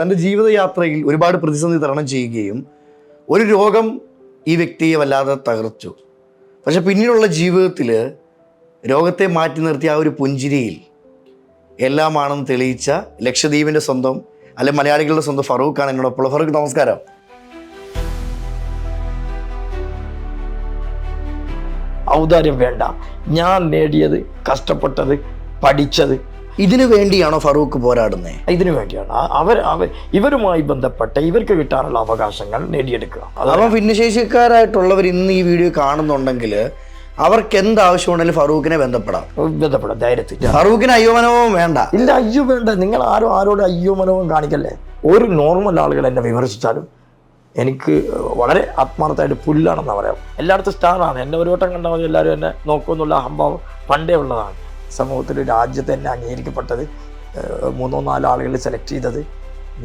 തൻ്റെ ജീവിതയാത്രയിൽ ഒരുപാട് പ്രതിസന്ധി തരണം ചെയ്യുകയും ഒരു രോഗം ഈ വ്യക്തിയെ വല്ലാതെ തകർച്ചു. പക്ഷെ പിന്നീടുള്ള ജീവിതത്തിൽ രോഗത്തെ മാറ്റി നിർത്തിയ ആ ഒരു പുഞ്ചിരിയിൽ എല്ലാമാണെന്ന് തെളിയിച്ച ലക്ഷദ്വീപിൻ്റെ സ്വന്തം അല്ലെ മലയാളികളുടെ സ്വന്തം ഫറൂഖാണ് എന്നോടൊപ്പം. ഫറൂഖ്, നമസ്കാരം. ഔദാര്യം വേണ്ട, ഞാൻ നേടിയത്, കഷ്ടപ്പെട്ടത്, പഠിച്ചത് ഇതിനു വേണ്ടിയാണോ ഫറൂഖ് പോരാടുന്നത്? ഇതിനു വേണ്ടിയാണ്. ഇവരുമായി ബന്ധപ്പെട്ട ഇവർക്ക് കിട്ടാനുള്ള അവകാശങ്ങൾ നേടിയെടുക്കുക. അപ്പോൾ ഭിന്നശേഷിക്കാരായിട്ടുള്ളവർ ഇന്ന് ഈ വീഡിയോ കാണുന്നുണ്ടെങ്കിൽ അവർക്ക് എന്താവശ്യമുണ്ടെങ്കിലും ഫറൂഖിനെ ബന്ധപ്പെടാം ധൈര്യത്തിൽ. ഫറൂഖിന് അയ്യോമനവും വേണ്ട. ഇല്ല, അയ്യോ വേണ്ട. നിങ്ങൾ ആരോട് അയ്യോ മനവും കാണിക്കല്ലേ. ഒരു നോർമൽ ആളുകൾ എന്നെ വിമർശിച്ചാലും എനിക്ക് വളരെ ആത്മാർത്ഥമായിട്ട് പുല്ലാണെന്ന് പറയാം. എല്ലായിടത്തും സ്റ്റാറാണ്. എന്നെ ഒരു വട്ടം കണ്ടാൽ മതി എല്ലാവരും എന്നെ നോക്കുമെന്നുള്ള അഹംഭാവം പണ്ടേ ഉള്ളതാണ്. സമൂഹത്തിൽ രാജ്യത്ത് തന്നെ അംഗീകരിക്കപ്പെട്ടത് 3-4 ആളുകൾ സെലക്ട് ചെയ്തത്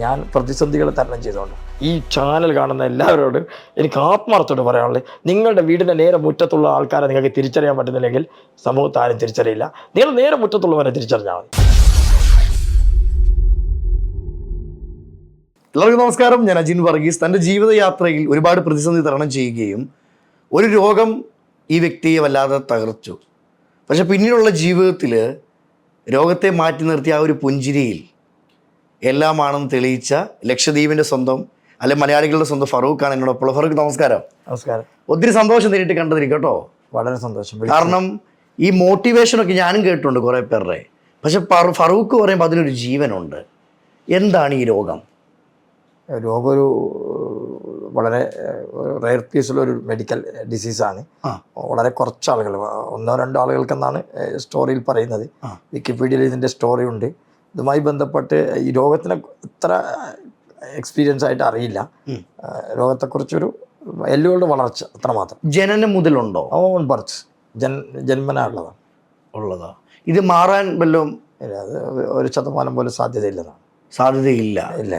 ഞാൻ പ്രതിസന്ധികൾ തരണം ചെയ്തുകൊണ്ട്. ഈ ചാനൽ കാണുന്ന എല്ലാവരോടും എനിക്ക് ആത്മാർത്ഥത്തോട് പറയാനുള്ളത്, നിങ്ങളുടെ വീടിൻ്റെ നേരെ മുറ്റത്തുള്ള ആൾക്കാരെ നിങ്ങൾക്ക് തിരിച്ചറിയാൻ പറ്റുന്നില്ലെങ്കിൽ സമൂഹത്തെ ആരും തിരിച്ചറിയില്ല. നിങ്ങൾ നേരെ മുറ്റത്തുള്ളവരെ തിരിച്ചറിഞ്ഞാൽ മതി. എല്ലാവർക്കും നമസ്കാരം. ഞാൻ അജിൻ വർഗീസ്. തൻ്റെ ജീവിതയാത്രയിൽ ഒരുപാട് പ്രതിസന്ധി തരണം ചെയ്യുകയും ഒരു രോഗം ഈ വ്യക്തിയെ വല്ലാതെ തകർച്ചു. പക്ഷെ പിന്നീടുള്ള ജീവിതത്തിൽ രോഗത്തെ മാറ്റി നിർത്തിയ ആ ഒരു പുഞ്ചിരിയിൽ എല്ലാമാണെന്ന് തെളിയിച്ച ലക്ഷദ്വീപിൻ്റെ സ്വന്തം അല്ലെ മലയാളികളുടെ സ്വന്തം ഫറൂഖാണ് എന്നോടൊപ്പം. ഫറൂഖ്, നമസ്കാരം. നമസ്കാരം. ഒത്തിരി സന്തോഷം നേരിട്ട് കണ്ടതിരിക്കട്ടോ. വളരെ സന്തോഷം. കാരണം ഈ മോട്ടിവേഷനൊക്കെ ഞാനും കേട്ടിട്ടുണ്ട് കുറേ പേരുടെ. പക്ഷെ ഫറൂഖ് പറയുമ്പോൾ അതിനൊരു ജീവനുണ്ട്. എന്താണ് ഈ രോഗം? രോഗം ഒരു വളരെ റെയർ കേസുള്ളൊരു മെഡിക്കൽ ഡിസീസാണ്. വളരെ കുറച്ച് ആളുകൾ, 1-2 ആളുകൾക്കെന്നാണ് സ്റ്റോറിയിൽ പറയുന്നത്. വിക്കിപീഡിയയിൽ ഇതിൻ്റെ സ്റ്റോറി ഉണ്ട്. ഇതുമായി ബന്ധപ്പെട്ട് ഈ രോഗത്തിനെ ഇത്ര എക്സ്പീരിയൻസ് ആയിട്ട് അറിയില്ല. രോഗത്തെക്കുറിച്ചൊരു എല്ലുകളുടെ വളർച്ച അത്രമാത്രം. ജനനം മുതലുണ്ടോ? ഓൺ ബർത്ത്, ജന്മനാ ഉള്ളതാ. ഇത് മാറാൻ വല്ലതും? അത് 1% പോലും സാധ്യതയില്ലതാണ്. സാധ്യതയില്ല. ഇല്ല.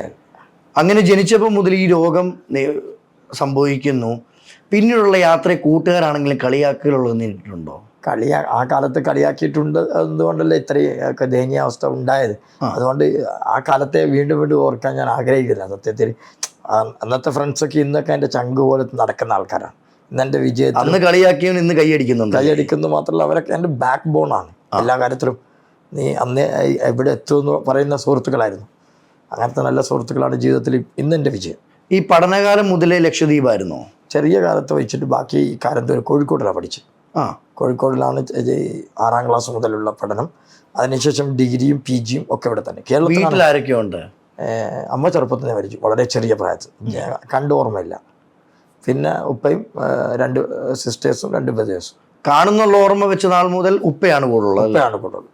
അങ്ങനെ ജനിച്ചപ്പോൾ മുതൽ ഈ രോഗം സംഭവിക്കുന്നു. പിന്നീടുള്ള യാത്രയെ കൂട്ടുകാരാണെങ്കിലും കളിയാക്കലുള്ളത് നേരിട്ടുണ്ടോ? ആ കാലത്ത് കളിയാക്കിയിട്ടുണ്ട്. അതുകൊണ്ടല്ലേ ഇത്രയൊക്കെ ദയനീയാവസ്ഥ ഉണ്ടായത്. അതുകൊണ്ട് ആ കാലത്തെ വീണ്ടും ഓർക്കാൻ ഞാൻ ആഗ്രഹിക്കില്ല. സത്യത്തിൽ അന്നത്തെ ഫ്രണ്ട്സൊക്കെ ഇന്നൊക്കെ എൻ്റെ ചങ്ക് പോലെ നടക്കുന്ന ആൾക്കാരാണ്. ഇന്ന് എൻ്റെ വിജയത്തിൽ അന്ന് കളിയാക്കിയവൻ ഇന്ന് കൈയടിക്കുന്നു മാത്രമല്ല അവരൊക്കെ എൻ്റെ ബാക്ക് ബോണാണ് എല്ലാ കാര്യത്തിലും. നീ അന്നേ എവിടെ എത്തുമെന്ന് പറയുന്ന സുഹൃത്തുക്കളായിരുന്നു. അങ്ങനത്തെ നല്ല സുഹൃത്തുക്കളാണ് ജീവിതത്തിൽ ഇന്ന് എൻ്റെ വിജയം. ഈ പഠനകാലം മുതലേ ലക്ഷദ്വീപായിരുന്നോ? ചെറിയ കാലത്ത് വെച്ചിട്ട് ബാക്കി കാലത്ത് കോഴിക്കോടിലാണ് പഠിച്ചത്. കോഴിക്കോടിലാണ് 6ാം ക്ലാസ് മുതലുള്ള പഠനം. അതിനുശേഷം ഡിഗ്രിയും PGയും ഒക്കെ ഇവിടെ തന്നെ. കേരളത്തിൽ ആരൊക്കെയുണ്ട്? അമ്മ ചെറുപ്പത്തിൽ നിന്ന് മരിച്ചു, വളരെ ചെറിയ പ്രായത്തിൽ, കണ്ടു ഓർമ്മയില്ല. പിന്നെ ഉപ്പയും 2 സിസ്റ്റേഴ്സും 2 ബ്രദേഴ്സും. കാണുന്നുള്ള ഓർമ്മ വെച്ച നാൾ മുതൽ ഉപ്പയാണ് കൂടുതലുള്ളത്.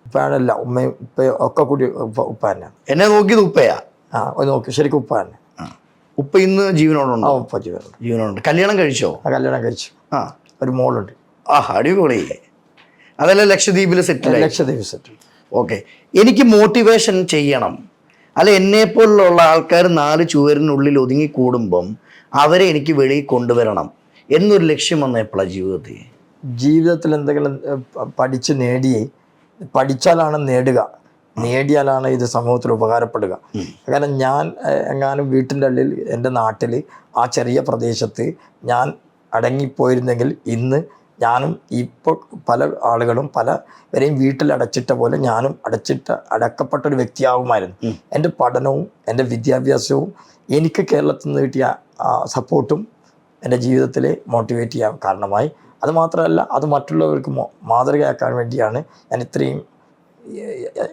ഉപ്പയാണല്ല, ഉമ്മയും ഉപ്പയും ഒക്കെ കൂടി ഉപ്പ തന്നെയാണ്. എന്നെ നോക്കിയത് ഉപ്പയാ? നോക്കി ശരിക്കും ഉപ്പ തന്നെ. ഉപ്പ ഇന്ന് ജീവനോടുണ്ടോ? ഉപ്പ ജീവനോടുണ്ട്. കല്യാണം കഴിച്ചോ? കല്യാണം കഴിച്ചു. ഒരു മോളുണ്ട്. അടിപൊളി. അതല്ല ലക്ഷദ്വീപിൽ സെറ്റിൽ? ലക്ഷദ്വീപ് സെറ്റിൽ. ഓക്കെ. എനിക്ക് മോട്ടിവേഷൻ ചെയ്യണം, അല്ല എന്നെപ്പോലുള്ള ആൾക്കാർ 4 ചുവരിനുള്ളിൽ ഒതുങ്ങിക്കൂടുമ്പം അവരെ എനിക്ക് വെളിയിൽ കൊണ്ടുവരണം എന്നൊരു ലക്ഷ്യം വന്ന എപ്പോഴാണ് ജീവിതത്തിൽ എന്തെങ്കിലും പഠിച്ചാലാണ് നേടിയാലാണ് ഇത് സമൂഹത്തിൽ ഉപകാരപ്പെടുക. കാരണം ഞാൻ എങ്ങാനും വീട്ടിൻ്റെ ഉള്ളിൽ എൻ്റെ നാട്ടിൽ ആ ചെറിയ പ്രദേശത്ത് ഞാൻ അടങ്ങിപ്പോയിരുന്നെങ്കിൽ ഇന്ന് ഞാനും ഇപ്പോൾ പല ആളുകളും പലവരെയും വീട്ടിൽ അടച്ചിട്ട പോലെ ഞാനും അടക്കപ്പെട്ടൊരു വ്യക്തിയാകുമായിരുന്നു. എൻ്റെ പഠനവും എൻ്റെ വിദ്യാഭ്യാസവും എനിക്ക് കേരളത്തിൽ നിന്ന് കിട്ടിയ സപ്പോർട്ടും എൻ്റെ ജീവിതത്തിൽ മോട്ടിവേറ്റ് ചെയ്യാൻ കാരണമായി. അതുമാത്രമല്ല, അത് മറ്റുള്ളവർക്ക് മാതൃകയാക്കാൻ വേണ്ടിയാണ് ഞാൻ ഇത്രയും.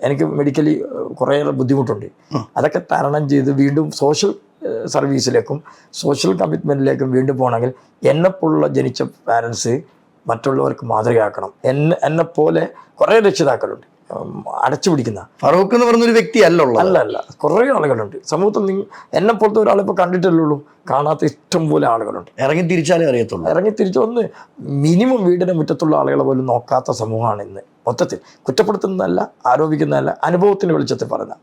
എനിക്ക് മെഡിക്കലി കുറേയേറെ ബുദ്ധിമുട്ടുണ്ട്. അതൊക്കെ തരണം ചെയ്ത് വീണ്ടും സോഷ്യൽ സർവീസിലേക്കും സോഷ്യൽ കമ്മിറ്റ്മെൻറ്റിലേക്കും വീണ്ടും പോകണമെങ്കിൽ എന്നെപ്പോലുള്ള ജനിച്ച പാരൻസ് മറ്റുള്ളവർക്ക് മാതൃകയാക്കണം. എന്നെപ്പോലെ കുറേ രക്ഷിതാക്കളുണ്ട് അടച്ചു പിടിക്കുന്ന. ഫറൂഖ് എന്ന് പറഞ്ഞൊരു വ്യക്തി അല്ല, കുറേ ആളുകളുണ്ട് സമൂഹത്തിൽ. എന്നെപ്പോലത്തെ ഒരാളെ ഇപ്പോൾ കണ്ടിട്ടല്ലുള്ളൂ, കാണാത്ത ഇഷ്ടം പോലെ ആളുകളുണ്ട്. ഇറങ്ങി തിരിച്ചാലേ അറിയത്തുള്ളൂ. ഒന്ന് മിനിമം വീടിൻ്റെ മുറ്റത്തുള്ള ആളുകളെ പോലും നോക്കാത്ത സമൂഹമാണ് ഇന്ന്. മൊത്തത്തിൽ കുറ്റപ്പെടുത്തുന്നതല്ല, ആരോപിക്കുന്നതല്ല, അനുഭവത്തിൻ്റെ വെളിച്ചത്തിൽ പറയുന്ന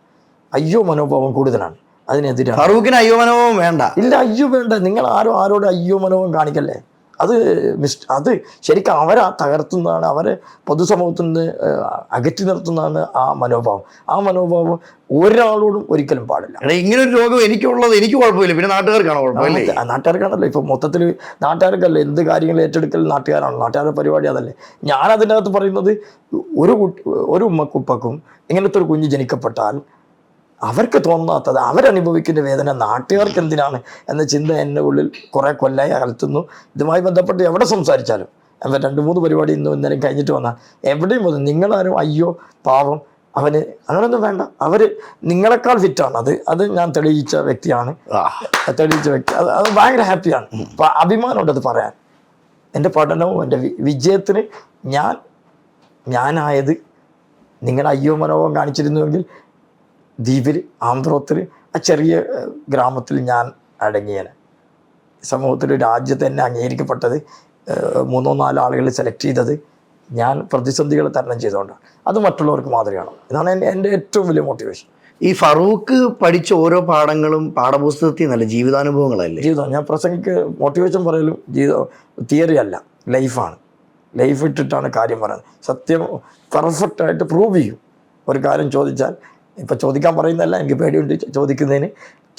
അയ്യോ മനോഭാവം കൂടുതലാണ്. അതിനെതിരാണ്. ഫറൂഖിന് അയ്യോ മനോഭാവം വേണ്ട. ഇല്ല, അയ്യോ വേണ്ട. നിങ്ങൾ ആരോട് അയ്യോ മനോഭാവം കാണിക്കല്ലേ. അത് ശരിക്കും അവരെ തകർത്തുന്നതാണ്, അവരെ പൊതുസമൂഹത്തിൽ നിന്ന് അകറ്റി നിർത്തുന്നതാണ് ആ മനോഭാവം ഒരാളോടും ഒരിക്കലും പാടില്ല. ഇങ്ങനെ ഒരു രോഗം എനിക്കുള്ളത് എനിക്ക് കുഴപ്പമില്ല, പിന്നെ നാട്ടുകാർക്കാണോ കുഴപ്പമില്ലേ? നാട്ടുകാർക്കാണല്ലോ. ഇപ്പൊ മൊത്തത്തിൽ നാട്ടുകാർക്കല്ല എന്ത് കാര്യങ്ങൾ ഏറ്റെടുക്കൽ നാട്ടുകാരാണ്, നാട്ടുകാരുടെ പരിപാടി അതല്ലേ. ഞാൻ അതിൻ്റെ അകത്ത് പറയുന്നത് ഒരു ഉമ്മക്കുപ്പക്കും ഇങ്ങനത്തെ ഒരു കുഞ്ഞ് ജനിക്കപ്പെട്ടാൽ അവർക്ക് തോന്നാത്തത്, അവരനുഭവിക്കുന്ന വേദന നാട്ടുകാർക്ക് എന്തിനാണ് എന്ന ചിന്ത എൻ്റെ ഉള്ളിൽ കുറേ കൊല്ലായി അകൽത്തുന്നു. ഇതുമായി ബന്ധപ്പെട്ട് എവിടെ സംസാരിച്ചാലും, 2-3 പരിപാടി ഇന്നലെ കഴിഞ്ഞിട്ട് വന്നാൽ എവിടെയും പോകുന്നു നിങ്ങളാരും അയ്യോ പാവം അവന് അങ്ങനെയൊന്നും വേണ്ട, അവർ നിങ്ങളെക്കാൾ ഫിറ്റാണ്. അത് ഞാൻ തെളിയിച്ച വ്യക്തിയാണ്. അത് ഭയങ്കര ഹാപ്പിയാണ്. അഭിമാനമുണ്ട് അത് പറയാൻ. എൻ്റെ പഠനവും എൻ്റെ വിജയത്തിന് ഞാനായത് നിങ്ങൾ അയ്യോ മനോഭാവം കാണിച്ചിരുന്നുവെങ്കിൽ ദ്വീപിൽ ആന്ധ്രോത്തിൽ ആ ചെറിയ ഗ്രാമത്തിൽ ഞാൻ അടങ്ങിയേനെ. സമൂഹത്തിൽ രാജ്യത്ത് തന്നെ അംഗീകരിക്കപ്പെട്ടത് 3-4 ആളുകൾ സെലക്ട് ചെയ്തത് ഞാൻ പ്രതിസന്ധികൾ തരണം ചെയ്തുകൊണ്ടാണ്. അത് മറ്റുള്ളവർക്ക് മാതൃകയാണ്. ഇതാണ് എൻ്റെ ഏറ്റവും വലിയ മോട്ടിവേഷൻ. ഈ ഫറൂഖ് പഠിച്ച ഓരോ പാഠങ്ങളും പാഠപുസ്തകത്തിൽ നല്ല ജീവിതാനുഭവങ്ങളല്ലേ? ഞാൻ പ്രസംഗിക്ക് മോട്ടിവേഷൻ പറയലും തിയറി അല്ല, ലൈഫാണ്. ലൈഫ് ഇട്ടിട്ടാണ് കാര്യം പറയുന്നത്. സത്യം പെർഫെക്റ്റായിട്ട് പ്രൂവ് ചെയ്യും. ഒരു കാര്യം ചോദിച്ചാൽ, ഇപ്പം ചോദിക്കാൻ പറയുന്നതല്ല, എനിക്ക് പേടിയുണ്ട് ചോദിക്കുന്നതിന്.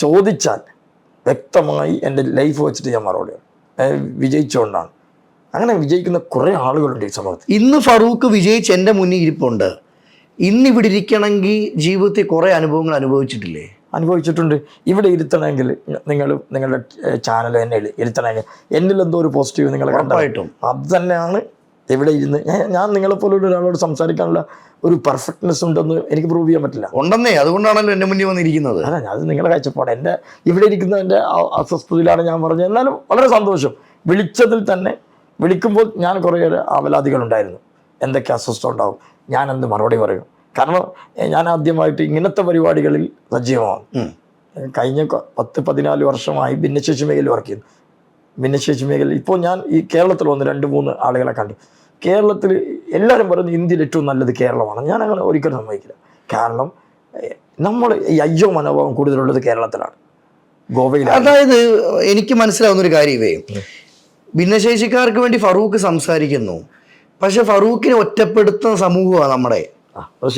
ചോദിച്ചാൽ വ്യക്തമായി എൻ്റെ ലൈഫ് വെച്ചിട്ട് ഞാൻ മറുപടി വിജയിച്ചുകൊണ്ടാണ്. അങ്ങനെ വിജയിക്കുന്ന കുറേ ആളുകളുണ്ട് ഈ സമൂഹത്തിൽ. ഇന്ന് ഫറൂഖ് വിജയിച്ച് എൻ്റെ മുന്നിൽ ഇരിപ്പുണ്ട്. ഇന്നിവിടെ ഇരിക്കണമെങ്കിൽ ജീവിതത്തിൽ കുറേ അനുഭവങ്ങൾ അനുഭവിച്ചിട്ടുണ്ട്. ഇവിടെ ഇരുത്തണമെങ്കിൽ നിങ്ങളുടെ ചാനൽ എന്നെ ഇരുത്തണമെങ്കിൽ എന്നിലെന്തോ ഒരു പോസിറ്റീവ് നിങ്ങൾ കണ്ടായിട്ടും അത് തന്നെയാണ് ഇവിടെ ഇരുന്ന് ഞാൻ നിങ്ങളെപ്പോലുള്ള ഒരാളോട് സംസാരിക്കാനുള്ള ഒരു പെർഫെക്റ്റ്നെസ് ഉണ്ടെന്ന് എനിക്ക് പ്രൂവ് ചെയ്യാൻ പറ്റില്ല. ഉണ്ടെന്നേ, അതുകൊണ്ടാണല്ലോ എൻ്റെ മുന്നിൽ വന്നിരിക്കുന്നത്. അല്ല, അത് നിങ്ങളുടെ കാഴ്ചപ്പാട്. എൻ്റെ ഇവിടെ ഇരിക്കുന്നതിൻ്റെ അസ്വസ്ഥതയിലാണ് ഞാൻ പറഞ്ഞത്. എന്നാലും വളരെ സന്തോഷം. വിളിച്ചതിൽ തന്നെ വിളിക്കുമ്പോൾ ഞാൻ കുറേയേറെ ആവലാതികളുണ്ടായിരുന്നു. എന്തൊക്കെ അസ്വസ്ഥ ഉണ്ടാവും, ഞാൻ എന്ത് മറുപടി പറയും. കാരണം ഞാൻ ആദ്യമായിട്ട് ഇങ്ങനത്തെ പരിപാടികളിൽ സജീവമാണ്. കഴിഞ്ഞ 10-14 വർഷമായി ഭിന്നശേഷി മേഖലയിൽ വർക്ക് ചെയ്യുന്നു. ഭിന്നശേഷി മേഖലയിൽ ഇപ്പോൾ ഞാൻ ഈ കേരളത്തിൽ വന്ന് 2-3 ആളുകളെ കണ്ടു. കേരളത്തിൽ എല്ലാവരും പറയുന്നത് ഇന്ത്യയിൽ ഏറ്റവും നല്ലത് കേരളമാണ്. ഞാൻ അങ്ങനെ ഒരിക്കലും സമ്മതിക്കില്ല. കാരണം നമ്മൾ ഈ അയ്യോ മനോഭാവം കൂടുതലുള്ളത് കേരളത്തിലാണ്, ഗോവയിൽ. അതായത് എനിക്ക് മനസ്സിലാവുന്നൊരു കാര്യമേ, ഭിന്നശേഷിക്കാർക്ക് വേണ്ടി ഫറൂഖ് സംസാരിക്കുന്നു, പക്ഷെ ഫറൂഖിനെ ഒറ്റപ്പെടുത്തുന്ന സമൂഹമാണ് നമ്മുടെ.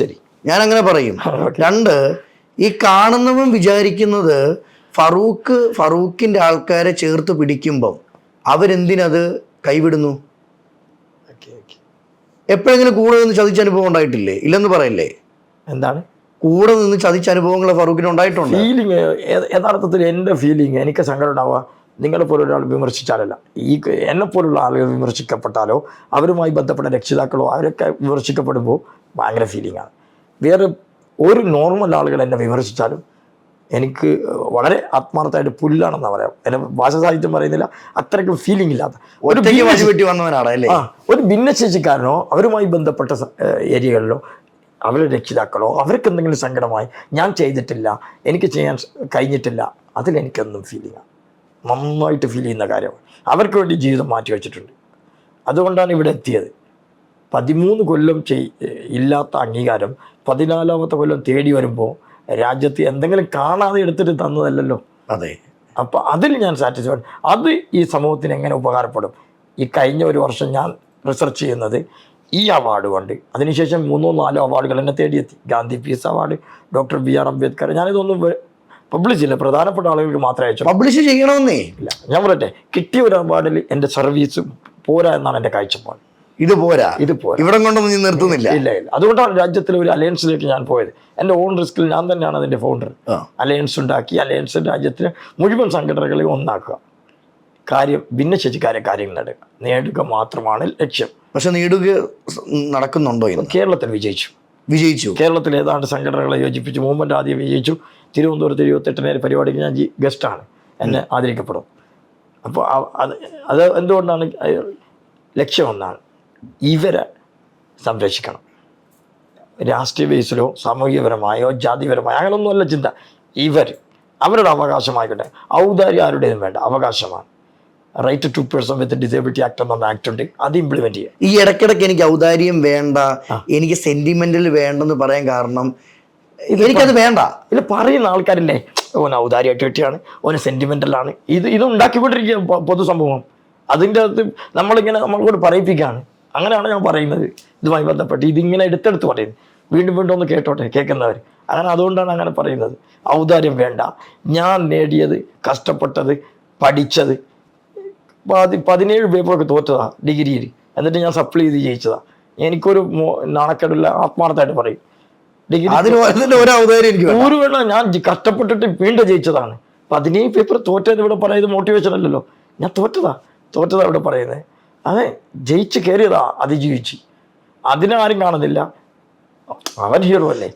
ശരി, ഞാൻ അങ്ങനെ പറയും. 2, ഈ കാണുന്നവൻ വിചാരിക്കുന്നത് ഫറൂഖിൻ്റെ ആൾക്കാരെ ചേർത്ത് പിടിക്കുമ്പം അവരെന്തിനത് കൈവിടുന്നു. എപ്പോഴെങ്കിലും കൂടെ നിന്ന് ചതിച്ച അനുഭവം ഉണ്ടായിട്ടില്ലേ? ഇല്ലെന്ന് പറയല്ലേ? എന്താണ് കൂടെ നിന്ന് ചതിച്ച അനുഭവങ്ങൾ ഫറൂഖിന് ഉണ്ടായിട്ടുണ്ട്? ഫീലിംഗ്, യഥാർത്ഥത്തിൽ എൻ്റെ ഫീലിംഗ്, എനിക്ക് സങ്കടം ഉണ്ടാവുക നിങ്ങളെപ്പോലെ ഒരാൾ വിമർശിച്ചാലല്ല, എന്നെപ്പോലുള്ള ആളുകൾ വിമർശിക്കപ്പെട്ടാലോ അവരുമായി ബന്ധപ്പെട്ട രക്ഷിതാക്കളോ അവരൊക്കെ വിമർശിക്കപ്പെടുമ്പോൾ ഭയങ്കര ഫീലിംഗാണ്. വേറെ ഒരു നോർമൽ ആളുകൾ എന്നെ വിമർശിച്ചാലും എനിക്ക് വളരെ ആത്മാർത്ഥമായിട്ട് പുല്ലാണെന്ന് പറയാം. എൻ്റെ ഭാഷാ സാഹിത്യം പറയുന്നില്ല, അത്രയ്ക്കും ഫീലിംഗ് ഇല്ലാത്ത ഒരു ഭിന്നശേഷിക്കാരനോ അവരുമായി ബന്ധപ്പെട്ട ഏരിയകളിലോ അവരുടെ രക്ഷിതാക്കളോ അവർക്ക് എന്തെങ്കിലും സങ്കടമായി ഞാൻ ചെയ്തിട്ടില്ല, എനിക്ക് ചെയ്യാൻ കഴിഞ്ഞിട്ടില്ല, അതിലെനിക്കൊന്നും ഫീലിംഗാണ്, നന്നായിട്ട് ഫീൽ ചെയ്യുന്ന കാര്യമാണ്. അവർക്ക് വേണ്ടി ജീവിതം മാറ്റി വെച്ചിട്ടുണ്ട്. അതുകൊണ്ടാണ് ഇവിടെ എത്തിയത്. 13 കൊല്ലം ഇല്ലാത്ത അംഗീകാരം 14ാമത്തെ കൊല്ലം തേടി വരുമ്പോൾ രാജ്യത്ത് എന്തെങ്കിലും കാണാതെ എടുത്തിട്ട് തന്നതല്ലല്ലോ. അതെ. അപ്പോൾ അതിൽ ഞാൻ സാറ്റിസ്ഫൈഡ്. അത് ഈ സമൂഹത്തിന് എങ്ങനെ ഉപകാരപ്പെടും? ഈ കഴിഞ്ഞ 1 വർഷം ഞാൻ റിസർച്ച് ചെയ്യുന്നത് ഈ അവാർഡ് കൊണ്ട്, അതിനുശേഷം 3-4 അവാർഡുകൾ എന്നെ തേടിയെത്തി. Gandhi peace award, doctor BR Ambedkar. ഞാനിതൊന്നും പബ്ലിഷ് ചെയ്യില്ല, പ്രധാനപ്പെട്ട ആളുകൾക്ക് മാത്രമേ അയച്ചു. പബ്ലിഷ് ചെയ്യണമെന്നേ ഇല്ല. ഞാൻ പറയട്ടെ, കിട്ടിയ ഒരു അവാർഡിൽ എൻ്റെ സർവീസ് പോരാ എന്നാണ് എൻ്റെ കാഴ്ചപ്പാട്. ഇത് പോരാ, ഇവിടെ കൊണ്ടൊന്നും നീ നിർത്തുന്നില്ല. ഇല്ല. അതുകൊണ്ടാണ് രാജ്യത്തിലെ ഒരു അലയൻസിലേക്ക് ഞാൻ പോയത്. എൻ്റെ ഓൺ റിസ്കിൽ ഞാൻ തന്നെയാണ് അതിൻ്റെ ഫൗണ്ടർ. അലയൻസ് ഉണ്ടാക്കി, അലയൻസ് രാജ്യത്തിന് മുഴുവൻ സംഘടനകളെയും ഒന്നാക്കുക, ഭിന്നശേഷിക്കാരെ കാര്യങ്ങൾ നേടുക മാത്രമാണ് ലക്ഷ്യം. പക്ഷെ നേടുക നടക്കുന്നുണ്ടോ? കേരളത്തിൽ വിജയിച്ചു. കേരളത്തിൽ ഏതാണ്ട് സംഘടനകളെ യോജിപ്പിച്ചു. മൂവ്മെൻറ്റ് ആദ്യം വിജയിച്ചു. തിരുവനന്തപുരത്ത് 28 പരിപാടിക്ക് ഞാൻ ഗസ്റ്റാണ്, എന്നെ ആദരിക്കപ്പെടും. അപ്പോൾ അത് എന്തുകൊണ്ടാണ് ലക്ഷ്യം ഒന്നാണ്, ഇവരെ സംരക്ഷിക്കണം. രാഷ്ട്രീയ ബേസിലോ സാമൂഹികപരമായോ ജാതിപരമായോ അങ്ങനെയൊന്നുമല്ല ചിന്ത. അവരുടെ അവകാശമായിക്കോട്ടെ. ഔദാര്യം ആരുടേതും വേണ്ട, അവകാശമാണ്. Right to person with disability act എന്ന ആക്ട് ഉണ്ട്, അത് ഇംപ്ലിമെന്റ് ചെയ്യുക. ഈ ഇടയ്ക്കിടയ്ക്ക് എനിക്ക് ഔദാര്യം വേണ്ട, എനിക്ക് സെന്റിമെന്റൽ വേണ്ടെന്ന് പറയാൻ കാരണം എനിക്കത് വേണ്ട. ഇത് പറയുന്ന ആൾക്കാരില്ലേ, ഓന് ഔദാര്യമായിട്ട് കിട്ടിയാണ്, ഓന് സെന്റിമെന്റലാണ്, ഇത് ഉണ്ടാക്കിക്കൊണ്ടിരിക്കുക പൊതുസമൂഹം. അതിൻ്റെ അകത്ത് നമ്മളിങ്ങനെ നമ്മളോട് പറയിപ്പിക്കുകയാണ്. അങ്ങനെയാണ് ഞാൻ പറയുന്നത് ഇതുമായി ബന്ധപ്പെട്ട്. ഇതിങ്ങനെ എടുത്തെടുത്ത് പറയുന്നത്, വീണ്ടും വീണ്ടും ഒന്ന് കേട്ടോട്ടെ കേൾക്കുന്നവർ. അങ്ങനെ അതുകൊണ്ടാണ് അങ്ങനെ പറയുന്നത്. ഔദാര്യം വേണ്ട. ഞാൻ നേടിയത്, കഷ്ടപ്പെട്ടത്, പഠിച്ചത്, 17 പേപ്പറൊക്കെ തോറ്റതാ ഡിഗ്രിയിൽ. എന്നിട്ട് ഞാൻ സപ്ലൈ ചെയ്ത് ജയിച്ചതാ. എനിക്കൊരു നാണക്കേടില്ല, ആത്മാർത്ഥമായിട്ട് പറയും. ഡിഗ്രി ഒരു വേണ്ട, ഞാൻ കഷ്ടപ്പെട്ടിട്ട് വീണ്ടും ജയിച്ചതാണ്. 17 പേപ്പർ തോറ്റത് ഇവിടെ പറയുന്നത് മോട്ടിവേഷൻ അല്ലല്ലോ. ഞാൻ തോറ്റതാ ഇവിടെ പറയുന്നത്. അതെ, ജയിച്ച് കയറിയതാ, അതിജീവിച്ച്. അതിനാരും കാണുന്നില്ല. അവൻ ഹീറോ അല്ലേ?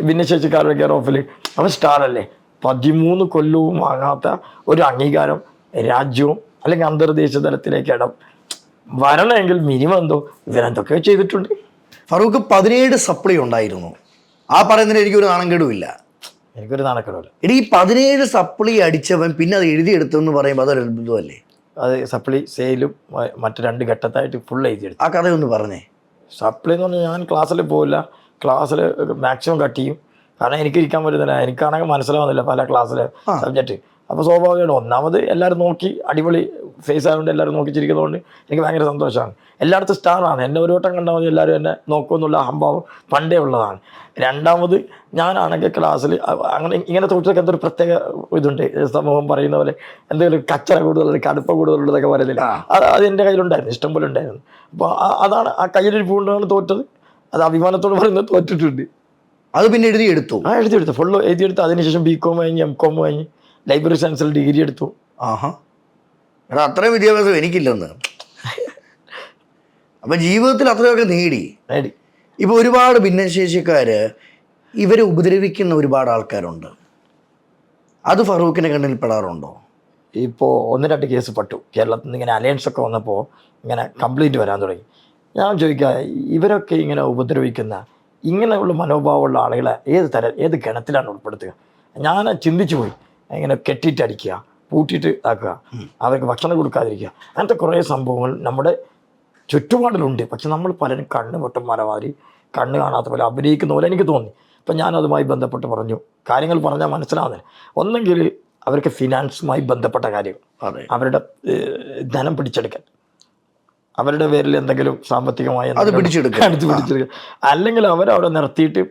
ഭിന്നശേഷിക്കാരുടെ കെയർ ഓഫിൽ അവൻ സ്റ്റാർ അല്ലേ? 13 കൊല്ലവും വാങ്ങാത്ത ഒരു അംഗീകാരം രാജ്യവും അല്ലെങ്കിൽ അന്തർദേശീയ തലത്തിലേക്ക് വരണമെങ്കിൽ മിനിമം എന്തോ ഇവരെന്തൊക്കെ ചെയ്തിട്ടുണ്ട്. ഫറൂഖ് 17 സപ്ലൈ ഉണ്ടായിരുന്നു. ആ പറയുന്നതിന് എനിക്കൊരു നാണക്കേടുമില്ല. എനിക്കൊരു നാണക്കേടുമില്ല. ഇനി ഈ 17 സപ്ലൈ അടിച്ചവൻ പിന്നെ അത് എഴുതിയെടുത്തെന്ന് പറയുമ്പോൾ അതൊരു അത്ഭുതമല്ലേ? അത് സപ്ലൈ സെയിലും മറ്റു 2 ഘട്ടത്തായിട്ട് ഫുൾ എഴുതിയെടുത്തു. ആ കഥയൊന്ന് പറഞ്ഞേ. സപ്ലൈ എന്ന് പറഞ്ഞാൽ ഞാൻ ക്ലാസ്സിൽ പോവില്ല. ക്ലാസ്സിൽ മാക്സിമം കട്ട് ചെയ്യും. കാരണം എനിക്ക് ഇരിക്കാൻ പറ്റുന്നില്ല. എനിക്കാണെങ്കിൽ മനസ്സിലാവുന്നില്ല പല ക്ലാസ്സിലെ സബ്ജക്റ്റ്. അപ്പോൾ സ്വാഭാവികമായിട്ട് ഒന്നാമത് എല്ലാവരും നോക്കി അടിപൊളി ഫേസ് ആയതുകൊണ്ട് എല്ലാവരും നോക്കിച്ചിരിക്കുന്നതുകൊണ്ട് എനിക്ക് ഭയങ്കര സന്തോഷമാണ്. എല്ലായിടത്തും സ്റ്റാറാണ്. എന്നെ ഒരു വട്ടം കണ്ടാൽ മതി എല്ലാവരും എന്നെ നോക്കുമെന്നുള്ള അഹംഭാവം പണ്ടേ ഉള്ളതാണ്. രണ്ടാമത് ഞാനാണെങ്കിൽ ക്ലാസ്സിൽ അങ്ങനെ ഇങ്ങനെ തോറ്റൊക്കെ എന്തൊരു പ്രത്യേക ഇതുണ്ട്. സമൂഹം പറയുന്ന പോലെ എന്തെങ്കിലും കച്ചറ കൂടുതൽ, കടുപ്പ കൂടുതലുള്ളതൊക്കെ പറയുന്നില്ല. അത് എൻ്റെ കയ്യിലുണ്ടായിരുന്നു, ഇഷ്ടം പോലെ ഉണ്ടായിരുന്നു. അപ്പോൾ അതാണ് ആ കയ്യിലിരിപ്പ് കൊണ്ടാണ് തോറ്റത്. അത് അഭിമാനത്തോട് പറയുന്നത് തോറ്റിട്ടുണ്ട്. അത് പിന്നെ എഴുതിയെടുത്തു. എഴുതിയെടുത്തു, ഫുള്ള് എഴുതിയെടുത്തു. അതിനുശേഷം BCom കഴിഞ്ഞ് MCom കഴിഞ്ഞ് ലൈബ്രറി സയൻസിൽ ഡിഗ്രി എടുത്തു. എടാ, അത്രയും വിദ്യാഭ്യാസം എനിക്കില്ലെന്ന്. അപ്പം ജീവിതത്തിൽ അത്രയൊക്കെ നേടി. ഇപ്പോൾ ഒരുപാട് ഭിന്നശേഷിക്കാർ ഇവരെ ഉപദ്രവിക്കുന്ന ഒരുപാട് ആൾക്കാരുണ്ട്. അത് ഫറൂഖിൻ്റെ കണ്ണിൽ പെടാറുണ്ടോ? ഇപ്പോൾ 1-2 കേസ് പെട്ടു. കേരളത്തിൽ നിന്ന് ഇങ്ങനെ അലയൻസൊക്കെ വന്നപ്പോൾ ഇങ്ങനെ കംപ്ലൈൻറ്റ് വരാൻ തുടങ്ങി. ഞാൻ ചോദിക്കുക, ഇവരൊക്കെ ഇങ്ങനെ ഉപദ്രവിക്കുന്ന ഇങ്ങനെയുള്ള മനോഭാവമുള്ള ആളുകളെ ഏത് ഗണത്തിലാണ് ഉൾപ്പെടുത്തുക? ഞാൻ ചിന്തിച്ചു പോയി. ഇങ്ങനെ കെട്ടിയിട്ടടിക്കുക, പൂട്ടിയിട്ട് ആക്കുക, അവർക്ക് ഭക്ഷണം കൊടുക്കാതിരിക്കുക, അങ്ങനത്തെ കുറേ സംഭവങ്ങൾ നമ്മുടെ ചുറ്റുപാടിലുണ്ട്. പക്ഷെ നമ്മൾ പലരും കണ്ണ് പൊട്ടന്മാരെ മാതിരി കണ്ണ് കാണാത്ത പോലെ അഭിനയിക്കുന്ന പോലെ എനിക്ക് തോന്നി. അപ്പം ഞാനതുമായി ബന്ധപ്പെട്ട് പറഞ്ഞു. കാര്യങ്ങൾ പറഞ്ഞാൽ മനസ്സിലാവുന്നില്ല. ഒന്നെങ്കിൽ അവർക്ക് ഫിനാൻസുമായി ബന്ധപ്പെട്ട കാര്യങ്ങൾ, അവരുടെ ധനം പിടിച്ചെടുക്കാൻ, അവരുടെ പേരിൽ എന്തെങ്കിലും സാമ്പത്തികമായി പിടിച്ചെടുക്കുക, അല്ലെങ്കിൽ അവരവിടെ നിർത്തിയിട്ട്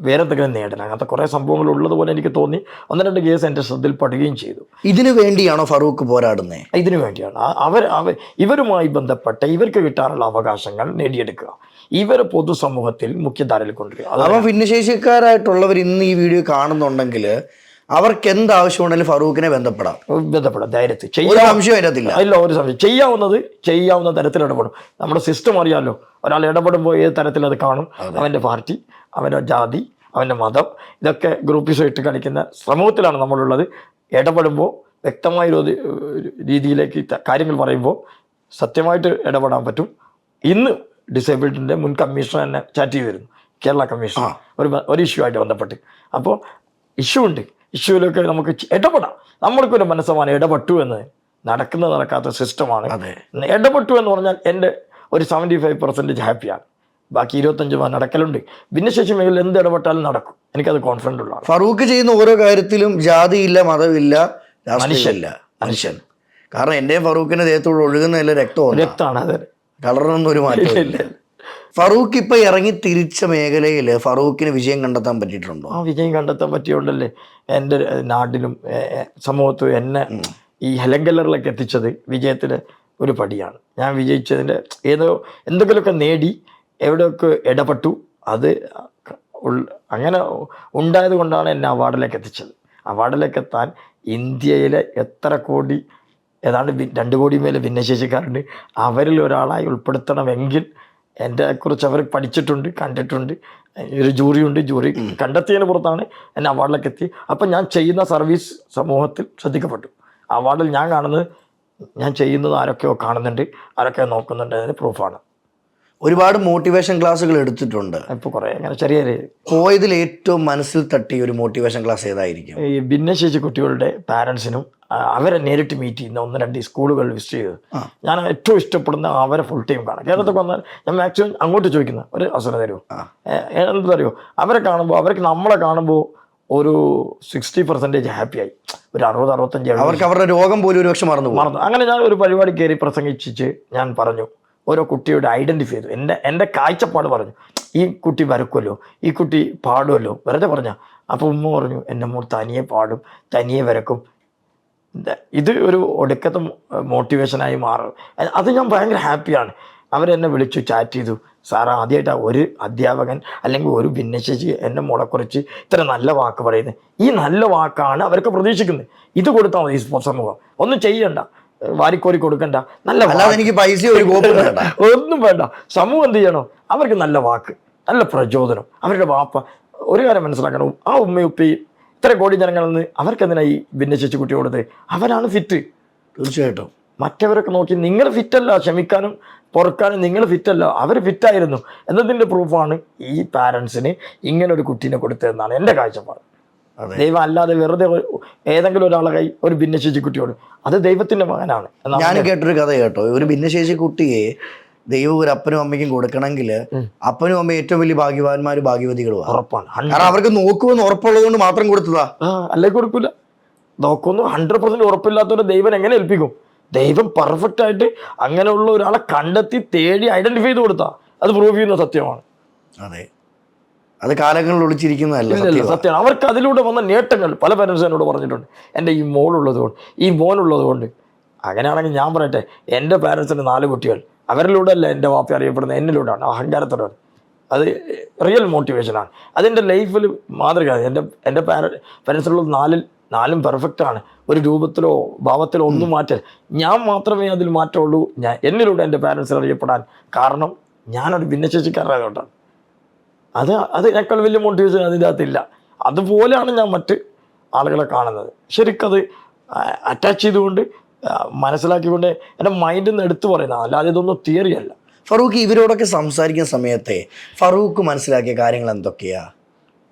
വേറെ എന്തെങ്കിലും നേടണം. അങ്ങനത്തെ കുറേ സംഭവങ്ങൾ ഉള്ളതുപോലെ എനിക്ക് തോന്നി. 1-2 കേസ് എൻ്റെ ശ്രദ്ധയിൽപ്പെടുകയും ചെയ്തു. ഇതിനു വേണ്ടിയാണോ ഫറൂഖ് പോരാടുന്നത്? ഇതിനു വേണ്ടിയാണ്. ഇവരുമായി ബന്ധപ്പെട്ട ഇവർക്ക് കിട്ടാനുള്ള അവകാശങ്ങൾ നേടിയെടുക്കുക, ഇവരെ പൊതുസമൂഹത്തിൽ മുഖ്യധാരയിൽ കൊണ്ടുവരിക. അപ്പോൾ ഭിന്നശേഷിക്കാരായിട്ടുള്ളവർ ഇന്ന് ഈ വീഡിയോ കാണുന്നുണ്ടെങ്കിൽ അവർക്ക് എന്താവശ്യമുണ്ടെങ്കിലും ഫറൂഖിനെ ബന്ധപ്പെടാം ധൈര്യത്തിൽ. ഒരു സംശയം. ചെയ്യാവുന്ന തരത്തിൽ ഇടപെടും. നമ്മുടെ സിസ്റ്റം അറിയാമല്ലോ. ഒരാൾ ഇടപെടുമ്പോൾ ഏത് തരത്തിൽ അത് കാണും. അവൻ്റെ പാർട്ടി, അവൻ്റെ ജാതി, അവൻ്റെ മതം, ഇതൊക്കെ ഗ്രൂപ്പിസായിട്ട് കളിക്കുന്ന സമൂഹത്തിലാണ് നമ്മളുള്ളത്. ഇടപെടുമ്പോൾ വ്യക്തമായ ഒരു രീതിയിലേക്ക് കാര്യങ്ങൾ പറയുമ്പോൾ സത്യമായിട്ട് ഇടപെടാൻ പറ്റും. ഇന്ന് ഡിസേബിൾഡിൻ്റെ മുൻ കമ്മീഷണർ തന്നെ ചാറ്റ് ചെയ്തിരുന്നു, കേരള കമ്മീഷണർ, ഒരു ഇഷ്യൂ ആയിട്ട് ബന്ധപ്പെട്ട്. അപ്പോൾ ഇഷ്യൂ ഉണ്ട്. ഇഷ്യൂവിലൊക്കെ നമുക്ക് ഇടപെടാം. നമ്മൾക്കൊരു മനസ്സമാണ് ഇടപെട്ടു എന്ന്. നടക്കാത്ത സിസ്റ്റമാണ്. ഇടപെട്ടു എന്ന് പറഞ്ഞാൽ എൻ്റെ ഒരു 75% ഹാപ്പിയാണ്. ബാക്കി 25% നടക്കലുണ്ട്. ഭിന്നശേഷി മേഖലയിൽ എന്ത് ഇടപെട്ടാലും നടക്കും. എനിക്കത് കോൺഫിഡൻ്റ് ഉള്ളതാണ്. ഫറൂഖ് ചെയ്യുന്ന ഓരോ കാര്യത്തിലും ജാതിയില്ല, മതമില്ല, മനുഷ്യൻ. കാരണം എൻ്റെയും ഫറൂഖിൻ്റെ ദേഹത്തോട് ഒഴുകുന്ന രക്തമാണ്. അതെ, കളറിനൊന്നും ഒരു മാറ്റമില്ല. ഫറൂഖ് ഇപ്പം ഇറങ്ങി തിരിച്ച മേഖലയിൽ ഫറൂഖിന് വിജയം കണ്ടെത്താൻ പറ്റിയിട്ടുണ്ടോ? ആ വിജയം കണ്ടെത്താൻ പറ്റിയോണ്ടല്ലേ എൻ്റെ നാട്ടിലും സമൂഹത്തും എന്നെ ഈ ഹെലങ്കല്ലറിലേക്ക് എത്തിച്ചത് വിജയത്തിൻ്റെ ഒരു പടിയാണ്. ഞാൻ വിജയിച്ചതിൻ്റെ എന്തെങ്കിലുമൊക്കെ നേടി, എവിടെയൊക്കെ ഇടപെട്ടു, അത് അങ്ങനെ ഉണ്ടായത് കൊണ്ടാണ് എന്നെ അവാർഡിലേക്ക് എത്തിച്ചത്. അവാർഡിലേക്ക് എത്താൻ ഇന്ത്യയിലെ എത്ര കോടി, ഏതാണ്ട് 2 കോടി മേലെ ഭിന്നശേഷിക്കാരുണ്ട്. അവരിൽ ഒരാളായി ഉൾപ്പെടുത്തണമെങ്കിൽ എൻ്റെ കുറിച്ച് അവർ പഠിച്ചിട്ടുണ്ട്, കണ്ടിട്ടുണ്ട്. ഒരു ജൂറിയുണ്ട്. ജൂറി കണ്ടെത്തിയതിന് പുറത്താണ് എന്നെ അവാർഡിലേക്ക് എത്തി. അപ്പം ഞാൻ ചെയ്യുന്ന സർവീസ് സമൂഹത്തിൽ ശ്രദ്ധിക്കപ്പെട്ടു. അവാർഡിൽ ഞാൻ കാണുന്നത്, ഞാൻ ചെയ്യുന്നത് ആരൊക്കെയോ കാണുന്നുണ്ട്, ആരൊക്കെയോ നോക്കുന്നുണ്ട്, അതിന് പ്രൂഫാണ്. ഒരുപാട് മോട്ടിവേഷൻ ക്ലാസ്സുകൾ എടുത്തിട്ടുണ്ട്. ഇപ്പോൾ കുറേ അങ്ങനെ ചെറിയ പോയതിൽ ഏറ്റവും മനസ്സിൽ തട്ടിയ ഒരു മോട്ടിവേഷൻ ക്ലാസ് ഏതായിരിക്കും? ഈ ഭിന്നശേഷി കുട്ടികളുടെ പാരൻസിനും അവരെ നേരിട്ട് മീറ്റ് ചെയ്യുന്ന 1-2 സ്കൂളുകൾ വിസിറ്റ് ചെയ്ത് ഞാൻ ഏറ്റവും ഇഷ്ടപ്പെടുന്ന അവരെ ഫുൾ ടൈം കാണാം. കേരളത്തിൽ വന്നാൽ ഞാൻ മാക്സിമം അങ്ങോട്ട് ചോദിക്കുന്ന ഒരു അവസരം തരുമോ, എന്താ അറിയോ, അവരെ കാണുമ്പോൾ അവർക്ക് നമ്മളെ കാണുമ്പോൾ ഒരു 60% ഹാപ്പിയായി. ഒരു 60-65 അവർക്ക് അവരുടെ രോഗം പോലും ഒരു പക്ഷെ മറന്നു മറന്നു. അങ്ങനെ ഞാൻ ഒരു പരിപാടി കയറി പ്രസംഗിച്ച് ഞാൻ പറഞ്ഞു, ഓരോ കുട്ടിയോട് ഐഡൻറ്റിഫൈ ചെയ്തു, എൻ്റെ കാഴ്ചപ്പാട് പറഞ്ഞു. ഈ കുട്ടി വരക്കുമല്ലോ, ഈ കുട്ടി പാടുമല്ലോ, വെറുതെ പറഞ്ഞ. അപ്പോൾ ഉമ്മ പറഞ്ഞു, എൻ്റെ മോൾ തനിയെ പാടും, തനിയെ വരക്കും. ഇത് ഒരു ഒടുക്കത്തെ മോട്ടിവേഷനായി മാറും. അത് ഞാൻ ഭയങ്കര ഹാപ്പിയാണ്. അവരെന്നെ വിളിച്ചു, ചാറ്റ് ചെയ്തു. സാർ, ആദ്യമായിട്ടാണ് ഒരു അധ്യാപകൻ അല്ലെങ്കിൽ ഒരു ഭിന്നശേഷി എൻ്റെ മോളെക്കുറിച്ച് ഇത്ര നല്ല വാക്ക് പറയുന്നത്. ഈ നല്ല വാക്കാണ് അവർക്ക് പ്രതീക്ഷിക്കുന്നത്. ഇത് കൊടുത്താൽ മതി. ഈ സമൂഹം ഒന്നും ചെയ്യണ്ട, വാരിക്കോരി കൊടുക്കണ്ട, നല്ല എനിക്ക് പൈസ ഒരു ഒന്നും വേണ്ട. സമൂഹം എന്ത് ചെയ്യണം? അവർക്ക് നല്ല വാക്ക്, നല്ല പ്രചോദനം. അവരുടെ വാപ്പ ഒരു കാര്യം മനസ്സിലാക്കണം, ആ ഉമ്മയും ഉപ്പയും ഇത്ര കോടി ജനങ്ങളിൽ നിന്ന് അവർക്കെന്തിനാ ഈ ഭിന്നശേഷി കുട്ടി കൊടുത്ത്? അവരാണ് ഫിറ്റ്. തീർച്ചയായിട്ടും. മറ്റവരൊക്കെ നോക്കി നിങ്ങൾ ഫിറ്റല്ല, ക്ഷമിക്കാനും പൊറുക്കാനും നിങ്ങൾ ഫിറ്റല്ല, അവർ ഫിറ്റായിരുന്നു എന്നതിൻ്റെ പ്രൂഫാണ് ഈ പാരൻസിന് ഇങ്ങനെ ഒരു കുട്ടീനെ കൊടുത്തതെന്നാണ് എൻ്റെ കാഴ്ചപ്പാട്. ദൈവം അല്ലാതെ വെറുതെ ഏതെങ്കിലും ഒരാളെ കൈ ഒരു ഭിന്നശേഷി കുട്ടിയോട്, അത് ദൈവത്തിന്റെ മകനാണ്. ഞാൻ കേട്ടൊരു കഥ കേട്ടോ, ഒരു ഭിന്നശേഷി കുട്ടിയെ ദൈവം ഒരു അപ്പനും അമ്മയ്ക്കും കൊടുക്കണമെങ്കിൽ അപ്പനും അമ്മയും ഏറ്റവും വലിയ ഭാഗ്യവാന്മാരും ഭാഗ്യവതികളും ഉറപ്പാണ്. കാരണം അവർക്ക് നോക്കുമെന്ന് ഉറപ്പുള്ളത് കൊണ്ട് മാത്രം കൊടുത്തതാ. അല്ലേ കൊടുക്കൂല. നോക്കുന്നു 100% ഉറപ്പില്ലാത്തവരെ ദൈവം എങ്ങനെ ഏൽപ്പിക്കും? ദൈവം പെർഫെക്റ്റ് ആയിട്ട് അങ്ങനെയുള്ള ഒരാളെ കണ്ടെത്തി തേടി ഐഡന്റിഫൈ ചെയ്ത് കൊടുത്താ അത് പ്രൂവ് ചെയ്യുന്ന സത്യമാണ്. അതെ, അത് കാലങ്ങളിൽ ഒളിച്ചിരിക്കുന്നതല്ല, സത്യമാണ്. അവർക്ക് അതിലൂടെ വന്ന നേട്ടങ്ങൾ പല പേരൻസ് എന്നോട് പറഞ്ഞിട്ടുണ്ട്. എൻ്റെ ഈ മോളുള്ളത് കൊണ്ട്, ഈ മോനുള്ളത് കൊണ്ട്. അങ്ങനെയാണെങ്കിൽ ഞാൻ പറയട്ടെ, എൻ്റെ പേരൻസിന് 4 കുട്ടികൾ, അവരിലൂടെ അല്ല എൻ്റെ വാപ്പ അറിയപ്പെടുന്നത്, എന്നിലൂടെയാണ്, അഹങ്കാരത്തോടാണ്. അത് റിയൽ മോട്ടിവേഷനാണ്. അതെൻ്റെ ലൈഫിൽ മാതൃക. എൻ്റെ പേരൻസിലുള്ള 4 പെർഫെക്റ്റാണ്. ഒരു രൂപത്തിലോ ഭാവത്തിലോ ഒന്നും മാറ്റൽ. ഞാൻ മാത്രമേ അതിൽ മാറ്റമുള്ളൂ. എന്നിലൂടെ എൻ്റെ പേരൻസിൽ അറിയപ്പെടാൻ കാരണം ഞാനൊരു ഭിന്നശേഷിക്കാരനായതുകൊണ്ടാണ്. അതിനേക്കാൾ വലിയ മോട്ടിവേഷൻ അതിൻ്റെ അകത്തില്ല. അതുപോലെയാണ് ഞാൻ മറ്റ് ആളുകളെ കാണുന്നത്. ശരിക്കത് അറ്റാച്ച് ചെയ്തുകൊണ്ട് മനസ്സിലാക്കിക്കൊണ്ട് എൻ്റെ മൈൻഡിൽ നിന്ന് എടുത്തു പറയുന്നത്, അല്ലാതെ ഇതൊന്നും തിയറി അല്ല. ഫറൂഖ്, ഇവരോടൊക്കെ സംസാരിക്കുന്ന സമയത്തെ ഫറൂഖ് മനസ്സിലാക്കിയ കാര്യങ്ങൾ എന്തൊക്കെയാ?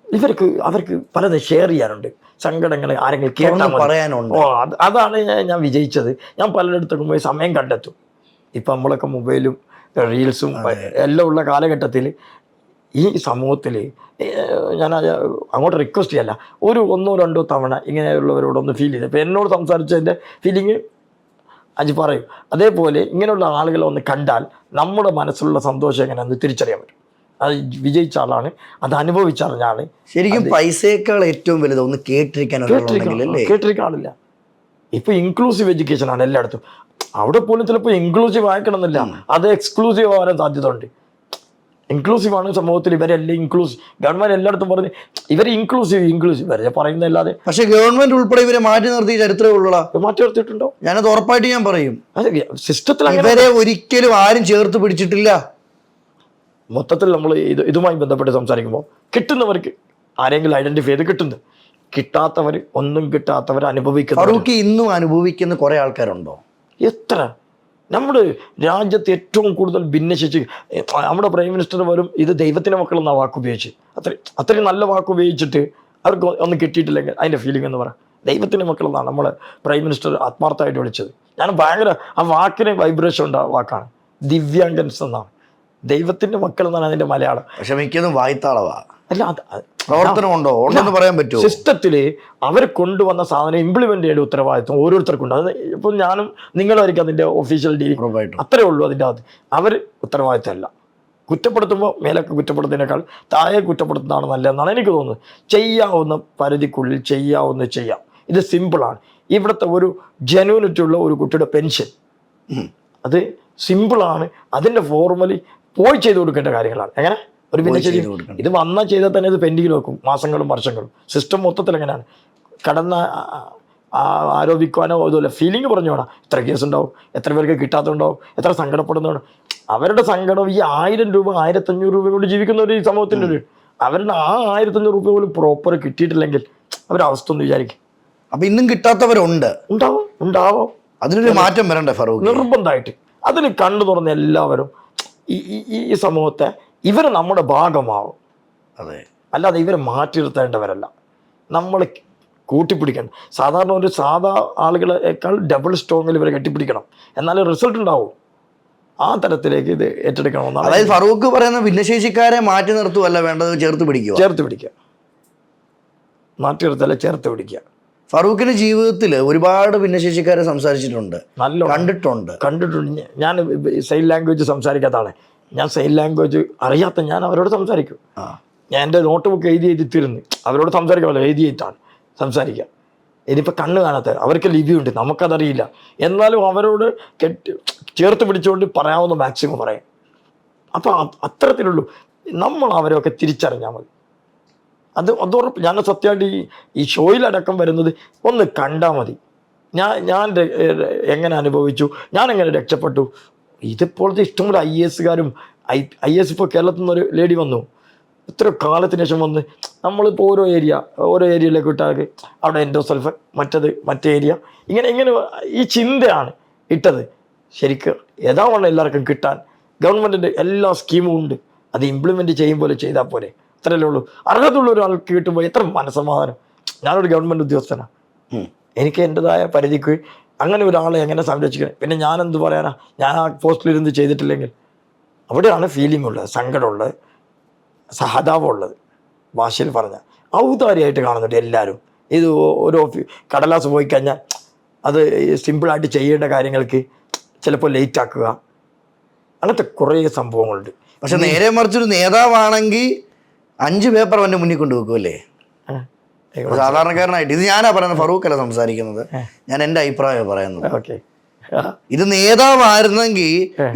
അവർക്ക് പലതും ഷെയർ ചെയ്യാനുണ്ട്, സങ്കടങ്ങൾ ആരെങ്കിലും കേട്ടാൽ പറയാനുണ്ട്. അതാണ് ഞാൻ വിജയിച്ചത്. ഞാൻ പലയിടത്തൊക്കെ പോയി സമയം കണ്ടെത്തും. ഇപ്പം നമ്മളൊക്കെ മൊബൈലും റീൽസും എല്ലാം ഉള്ള കാലഘട്ടത്തിൽ ഈ സമൂഹത്തിൽ ഞാൻ അങ്ങോട്ട് റിക്വസ്റ്റ് ചെയ്യല്ല, ഒരു 1-2 തവണ ഇങ്ങനെയുള്ളവരോടൊന്ന് ഫീൽ ചെയ്ത്, ഇപ്പോൾ എന്നോട് സംസാരിച്ചതിൻ്റെ ഫീലിങ് അജി പറയും. അതേപോലെ ഇങ്ങനെയുള്ള ആളുകളെ ഒന്ന് കണ്ടാൽ നമ്മുടെ മനസ്സിലുള്ള സന്തോഷം എങ്ങനെയാണെന്ന് തിരിച്ചറിയാൻ പറ്റും. അത് വിജയിച്ച ആളാണ്, അത് അനുഭവിച്ച ആളാണ്. ശരിക്കും പൈസയേക്കാൾ ഏറ്റവും വലുത് ഒന്ന് കേട്ടിരിക്കാനില്ല. ഇപ്പൊ ഇൻക്ലൂസീവ് എഡ്യൂക്കേഷൻ ആണ് എല്ലായിടത്തും. അവിടെ പോലും ചിലപ്പോൾ ഇൻക്ലൂസീവ് ആയിക്കണമെന്നില്ല, അത് എക്സ്ക്ലൂസീവ് ആവാൻ സാധ്യത ഉണ്ട്. ഇൻക്ലൂസീവ് ആണ് സമൂഹത്തിൽ. ഇവരെല്ലാം ഇൻക്ലൂസീവ്. ഗവൺമെന്റ് എല്ലായിടത്തും പറഞ്ഞ് ഇവർ ഇൻക്ലൂസീവ് വരെ പറയുന്നതല്ലാതെ. പക്ഷെ ഗവൺമെന്റ് ഉൾപ്പെടെ ഇവരെ മാറ്റി നിർത്തിയ ചരിത്രമേ ഉള്ളൂ. മാറ്റി നിർത്തിയിട്ടുണ്ടോ? ഞാനത് ഉറപ്പായിട്ട് ഞാൻ പറയും. സിസ്റ്റത്തിൽ ഇവരെ ഒരിക്കലും ആരും ചേർത്ത് പിടിച്ചിട്ടില്ല. മൊത്തത്തിൽ നമ്മൾ ഇതുമായി ബന്ധപ്പെട്ട് സംസാരിക്കുമ്പോൾ കിട്ടുന്നവർക്ക് ആരെങ്കിലും ഐഡന്റിഫൈ ചെയ്ത് കിട്ടുന്നു, കിട്ടാത്തവർ, ഒന്നും കിട്ടാത്തവർ അനുഭവിക്കുന്ന ഇന്നും അനുഭവിക്കുന്ന കുറെ ആൾക്കാരുണ്ടോ? എത്ര? നമ്മുടെ രാജ്യത്ത് ഏറ്റവും കൂടുതൽ ഭിന്നശേഷി, നമ്മുടെ പ്രൈം മിനിസ്റ്റർ വരും ഇത് ദൈവത്തിൻ്റെ മക്കൾ എന്ന വാക്ക് ഉപയോഗിച്ച്, അത്രയും നല്ല വാക്ക് ഉപയോഗിച്ചിട്ട് അവർക്ക് ഒന്നും കിട്ടിയിട്ടില്ലെങ്കിൽ അതിൻ്റെ ഫീലിംഗ് എന്ന് പറയാം. ദൈവത്തിൻ്റെ മക്കൾ എന്നാണ് നമ്മളെ പ്രൈം മിനിസ്റ്റർ ആത്മാർത്ഥമായിട്ട് വിളിച്ചത്. ഞാൻ ഭയങ്കര ആ വാക്കിന് വൈബ്രേഷൻ ഉണ്ട്. ആ വാക്കാണ് ദിവ്യാംഗൻസ് എന്നാണ്. ദൈവത്തിന്റെ മക്കൾ എന്നാണ് അതിന്റെ മലയാളം. പക്ഷെ മിക്കതും വായ്ത്താളവാ. അല്ല, പ്രവർത്തനമുണ്ടോ ഉണ്ടെന്ന് പറയാൻ പറ്റുമോ? സിസ്റ്റത്തില് അവർ കൊണ്ടുവന്ന സാധനം ഇംപ്ലിമെന്റ് ചെയ്യേണ്ട ഉത്തരവാദിത്വം ഓരോരുത്തർക്കുണ്ട്. അത് ഇപ്പൊ ഞാനും നിങ്ങളായിരിക്കും അതിന്റെ ഒഫീഷ്യൽ ഡീലിംഗ്, അത്രേ ഉള്ളൂ. അതിൻ്റെ അകത്ത് അവർ ഉത്തരവാദിത്തമല്ല. കുറ്റപ്പെടുത്തുമ്പോൾ മേലൊക്കെ കുറ്റപ്പെടുത്തുന്നതിനേക്കാൾ താഴെ കുറ്റപ്പെടുത്തുന്നതാണ് നല്ലതെന്നാണ് എനിക്ക് തോന്നുന്നത്. ചെയ്യാവുന്ന പരിധിക്കുള്ളിൽ ചെയ്യാം. ഇത് സിമ്പിളാണ്. ഇവിടുത്തെ ഒരു ജെന്യൂനിറ്റി ഉള്ള ഒരു കുട്ടിയുടെ പെൻഷൻ അത് സിമ്പിളാണ്. അതിൻ്റെ ഫോർമലി പോയി ചെയ്തു കൊടുക്കേണ്ട കാര്യങ്ങളാണ്. എങ്ങനെ ഒരു ഭിന്നശേഷി ഇത് വന്നാൽ ചെയ്താൽ തന്നെ ഇത് പെൻഡിങ്ങിൽ വെക്കും മാസങ്ങളും വർഷങ്ങളും. സിസ്റ്റം മൊത്തത്തിൽ എങ്ങനെയാണ് കടന്ന് ആരോപിക്കുവാനോ ഇതുപോലെ ഫീലിംഗ് പറഞ്ഞു വേണം. എത്ര കേസ് ഉണ്ടാവും, എത്ര പേർക്ക് കിട്ടാത്തുണ്ടാവും, എത്ര സങ്കടപ്പെടുന്നതാണ്. അവരുടെ സങ്കടം ഈ 1000 രൂപ 1500 രൂപ കൊണ്ട് ജീവിക്കുന്ന ഒരു സമൂഹത്തിൻ്റെ ഒരു അവരുടെ ആ 1500 രൂപ പോലും പ്രോപ്പർ കിട്ടിയിട്ടില്ലെങ്കിൽ അവരുടെ അവസ്ഥ ഒന്ന് വിചാരിക്കും. അപ്പം ഇന്നും കിട്ടാത്തവരുണ്ട്. ഉണ്ടാവും. അതിനൊരു മാറ്റം വരണ്ടേ ഫറൂഖ്? നിർബന്ധമായിട്ട് അതിന് കണ്ണു തുറന്ന് എല്ലാവരും ഈ സമൂഹത്തെ ഇവർ നമ്മുടെ ഭാഗമാവും. അതെ, അല്ലാതെ ഇവരെ മാറ്റി നിർത്തേണ്ടവരല്ല. നമ്മൾ കൂട്ടിപ്പിടിക്കണം. സാധാരണ ഒരു സാധാ ആളുകളെക്കാൾ ഡബിൾ സ്ട്രോങ്ങിൽ ഇവരെ കെട്ടിപ്പിടിക്കണം, എന്നാലും റിസൾട്ട് ഉണ്ടാവും. ആ തരത്തിലേക്ക് ഇത് ഏറ്റെടുക്കണമെന്നാണ്. അതായത് ഫറൂഖ് പറയുന്ന ഭിന്നശേഷിക്കാരെ മാറ്റി നിർത്തുവല്ല വേണ്ടത്, ചേർത്ത് പിടിക്കുക. മാറ്റി നിർത്തല്ല, ചേർത്ത് പിടിക്കുക. ഫറൂഖിന്റെ ജീവിതത്തിൽ ഒരുപാട് ഭിന്നശേഷിക്കാരെ സംസാരിച്ചിട്ടുണ്ട്, നല്ല കണ്ടിട്ടുണ്ട്. ഞാൻ സൈൻ ലാംഗ്വേജ് സംസാരിക്കാത്ത ആളെ. ഞാൻ സൈൻ ലാംഗ്വേജ് അറിയാത്ത ഞാൻ അവരോട് സംസാരിക്കും. ഞാൻ എൻ്റെ നോട്ട് ബുക്ക് എഴുതി തീർന്ന് അവരോട് സംസാരിക്കാമല്ലോ, എഴുതിയിട്ടാണ് സംസാരിക്കുക. ഇനിയിപ്പോൾ കണ്ണ് കാണാത്ത അവർക്ക് ലിപിയുണ്ട്, നമുക്കതറിയില്ല. എന്നാലും അവരോട് ചേർത്ത് പിടിച്ചുകൊണ്ട് പറയാവുന്ന മാക്സിമം പറയാം. അപ്പോൾ അത്തരത്തിലുള്ളൂ. നമ്മൾ അവരെയൊക്കെ തിരിച്ചറിഞ്ഞാൽ മതി. അത് ഉറപ്പ്. ഞാൻ സത്യമായിട്ട് ഈ ഷോയിലടക്കം വരുന്നത് ഒന്ന് കണ്ടാൽ മതി. ഞാൻ എങ്ങനെ അനുഭവിച്ചു, ഞാൻ എങ്ങനെ രക്ഷപ്പെട്ടു. ഇതുപോലത്തെ ഇഷ്ടംപോലെ IAS IAS ഇപ്പോൾ കേരളത്തിൽ നിന്നൊരു ലേഡി വന്നു, ഇത്ര കാലത്തിന് ശേഷം വന്ന്. നമ്മളിപ്പോൾ ഓരോ ഏരിയയിലേക്ക് വിട്ടാൽ അവിടെ എൻഡോസൾഫൻ, മറ്റേ ഏരിയ, ഇങ്ങനെ ഈ ചിന്തയാണ് ഇട്ടത്. ശരിക്കും ഏതാവണ്ണം എല്ലാവർക്കും കിട്ടാൻ ഗവൺമെൻറ്റിൻ്റെ എല്ലാ സ്കീമും ഉണ്ട്. അത് ഇംപ്ലിമെൻറ്റ് പോലെ ചെയ്താൽ പോലെ, അത്രയല്ലേ ഉള്ളൂ. അർഹതയുള്ള ഒരാൾക്ക് കിട്ടുമ്പോൾ എത്ര മനസ്സമാധാനം. ഞാനൊരു ഗവൺമെൻറ് ഉദ്യോഗസ്ഥനാണ്, എനിക്ക് എൻ്റെതായ പരിധിക്ക് അങ്ങനെ ഒരാളെ എങ്ങനെ സംരക്ഷിക്കണം. പിന്നെ ഞാനെന്ത് പറയാനാ, ഞാൻ ആ പോസ്റ്റിലിരുന്ന് ചെയ്തിട്ടില്ലെങ്കിൽ. അവിടെയാണ് ഫീലിംഗ് ഉള്ളത്, സങ്കടമുള്ളത്, സഹതാപമുള്ളത്. ഭാഷയിൽ പറഞ്ഞാൽ ഔദാര്യമായിട്ട് കാണുന്നുണ്ട് എല്ലാവരും. ഇത് ഒരു കടലാസ് പോയി കഴിഞ്ഞാൽ അത് സിമ്പിളായിട്ട് ചെയ്യേണ്ട കാര്യങ്ങൾക്ക് ചിലപ്പോൾ ലേറ്റ് ആക്കുക, അങ്ങനത്തെ കുറേ സംഭവങ്ങളുണ്ട്. പക്ഷെ നേരെ മറിച്ചൊരു നേതാവാണെങ്കിൽ 5 പേപ്പർ അവൻ്റെ മുന്നിൽ കൊണ്ടുവെക്കുമല്ലേ സാധാരണക്കാരനായിട്ട്. ഇത് ഞാനാ പറയുന്നത്, ഫറൂഖ് അല്ല സംസാരിക്കുന്നത്. ഞാൻ എൻ്റെ അഭിപ്രായം പറയുന്നത്. ഓക്കെ, ഇത് നേതാവായിരുന്നെങ്കിൽ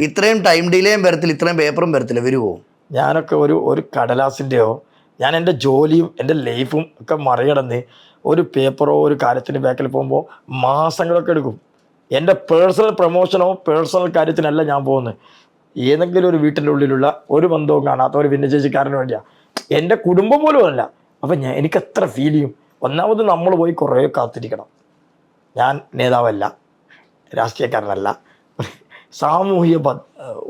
ഇത്രയും ടൈം ഡിലേയും വരത്തില്ല, ഇത്രയും പേപ്പറും വരത്തില്ല, വരുമോ? ഞാനൊക്കെ ഒരു കടലാസിൻ്റെയോ, ഞാൻ എൻ്റെ ജോലിയും എൻ്റെ ലൈഫും ഒക്കെ മറികടന്ന് ഒരു പേപ്പറോ ഒരു കാര്യത്തിൻ്റെ ബാക്കിൽ പോകുമ്പോൾ മാസങ്ങളൊക്കെ എടുക്കും. എൻ്റെ പേഴ്സണൽ പ്രൊമോഷനോ പേഴ്സണൽ കാര്യത്തിനല്ല ഞാൻ പോകുന്നത്. ഏതെങ്കിലും ഒരു വീട്ടിൻ്റെ ഉള്ളിലുള്ള ഒരു ബന്ധവും കാണാത്ത ഒരു ഭിന്നശേഷിക്കാരന് വേണ്ടിയാണ്, എൻ്റെ കുടുംബം പോലും അല്ല. അപ്പം എനിക്ക് എത്ര ഫീൽ ചെയ്യും. ഒന്നാമത് നമ്മൾ പോയി കുറേ കാത്തിരിക്കണം. ഞാൻ നേതാവല്ല, രാഷ്ട്രീയക്കാരനല്ല, സാമൂഹിക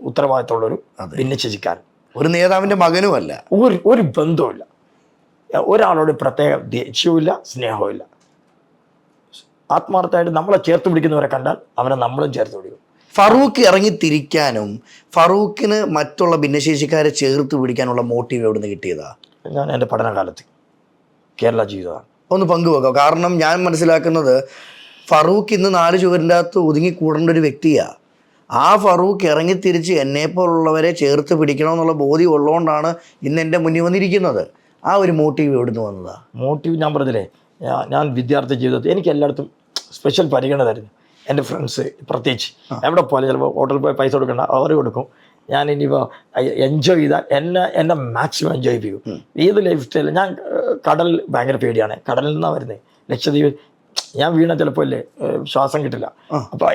ഉത്തരവാദിത്തമുള്ളൊരു ഭിന്നശേഷിക്കാരൻ, ഒരു നേതാവിൻ്റെ മകനുമല്ല, ഒരു ബന്ധവുമില്ല. ഒരാളോട് പ്രത്യേക ദേഷ്യവുമില്ല, സ്നേഹവുമില്ല. ആത്മാർത്ഥമായിട്ട് നമ്മളെ ചേർത്ത് പിടിക്കുന്നവരെ കണ്ടാൽ അവരെ നമ്മളും ചേർത്ത് പിടിക്കും. ഫറൂഖ് ഇറങ്ങിത്തിരിക്കാനും ഫറൂഖിന് മറ്റുള്ള ഭിന്നശേഷിക്കാരെ ചേർത്ത് പിടിക്കാനുള്ള മോട്ടീവ് എവിടെ നിന്ന് കിട്ടിയതാ? ഞാൻ എൻ്റെ പഠനകാലത്ത് കേരള ജീവിതമാണ്. ഒന്ന് പങ്കുവെക്കാം. കാരണം ഞാൻ മനസ്സിലാക്കുന്നത് ഫറൂഖ് ഇന്ന് 4 ചുവരിൻ്റെ അകത്ത് ഒതുങ്ങിക്കൂടേണ്ട ഒരു വ്യക്തിയാണ്. ആ ഫറൂഖ് ഇറങ്ങിത്തിരിച്ച് എന്നെപ്പോലുള്ളവരെ ചേർത്ത് പിടിക്കണമെന്നുള്ള ബോധ്യം ഉള്ളതുകൊണ്ടാണ് ഇന്ന് എൻ്റെ മുന്നിൽ വന്നിരിക്കുന്നത്. ആ ഒരു മോട്ടീവ് എവിടുന്ന് വന്നതാ? മോട്ടീവ് ഞാൻ പറഞ്ഞില്ലേ, ഞാൻ വിദ്യാർത്ഥി ജീവിതത്തിൽ എനിക്ക് എല്ലായിടത്തും സ്പെഷ്യൽ പരിഗണന തരുന്നു. എൻ്റെ ഫ്രണ്ട്സ് പ്രത്യേകിച്ച് എവിടെ പോലെ ചിലപ്പോൾ ഹോട്ടലിൽ പോയി പൈസ കൊടുക്കണ്ട, അവർ കൊടുക്കും. ഞാൻ ഇനിയിപ്പോൾ എൻജോയ് ചെയ്താൽ എന്നെ മാക്സിമം എൻജോയ് ചെയ്യും. ഏത് ലൈഫ് സ്റ്റൈലിൽ ഞാൻ കടൽ ഭയങ്കര പേടിയാണ്. കടലിൽ നിന്നാണ് വരുന്നത്. ലക്ഷദ്വീപ് ഞാൻ വീണ ചിലപ്പോൾ ഇല്ലേ ശ്വാസം കിട്ടില്ല. അപ്പോൾ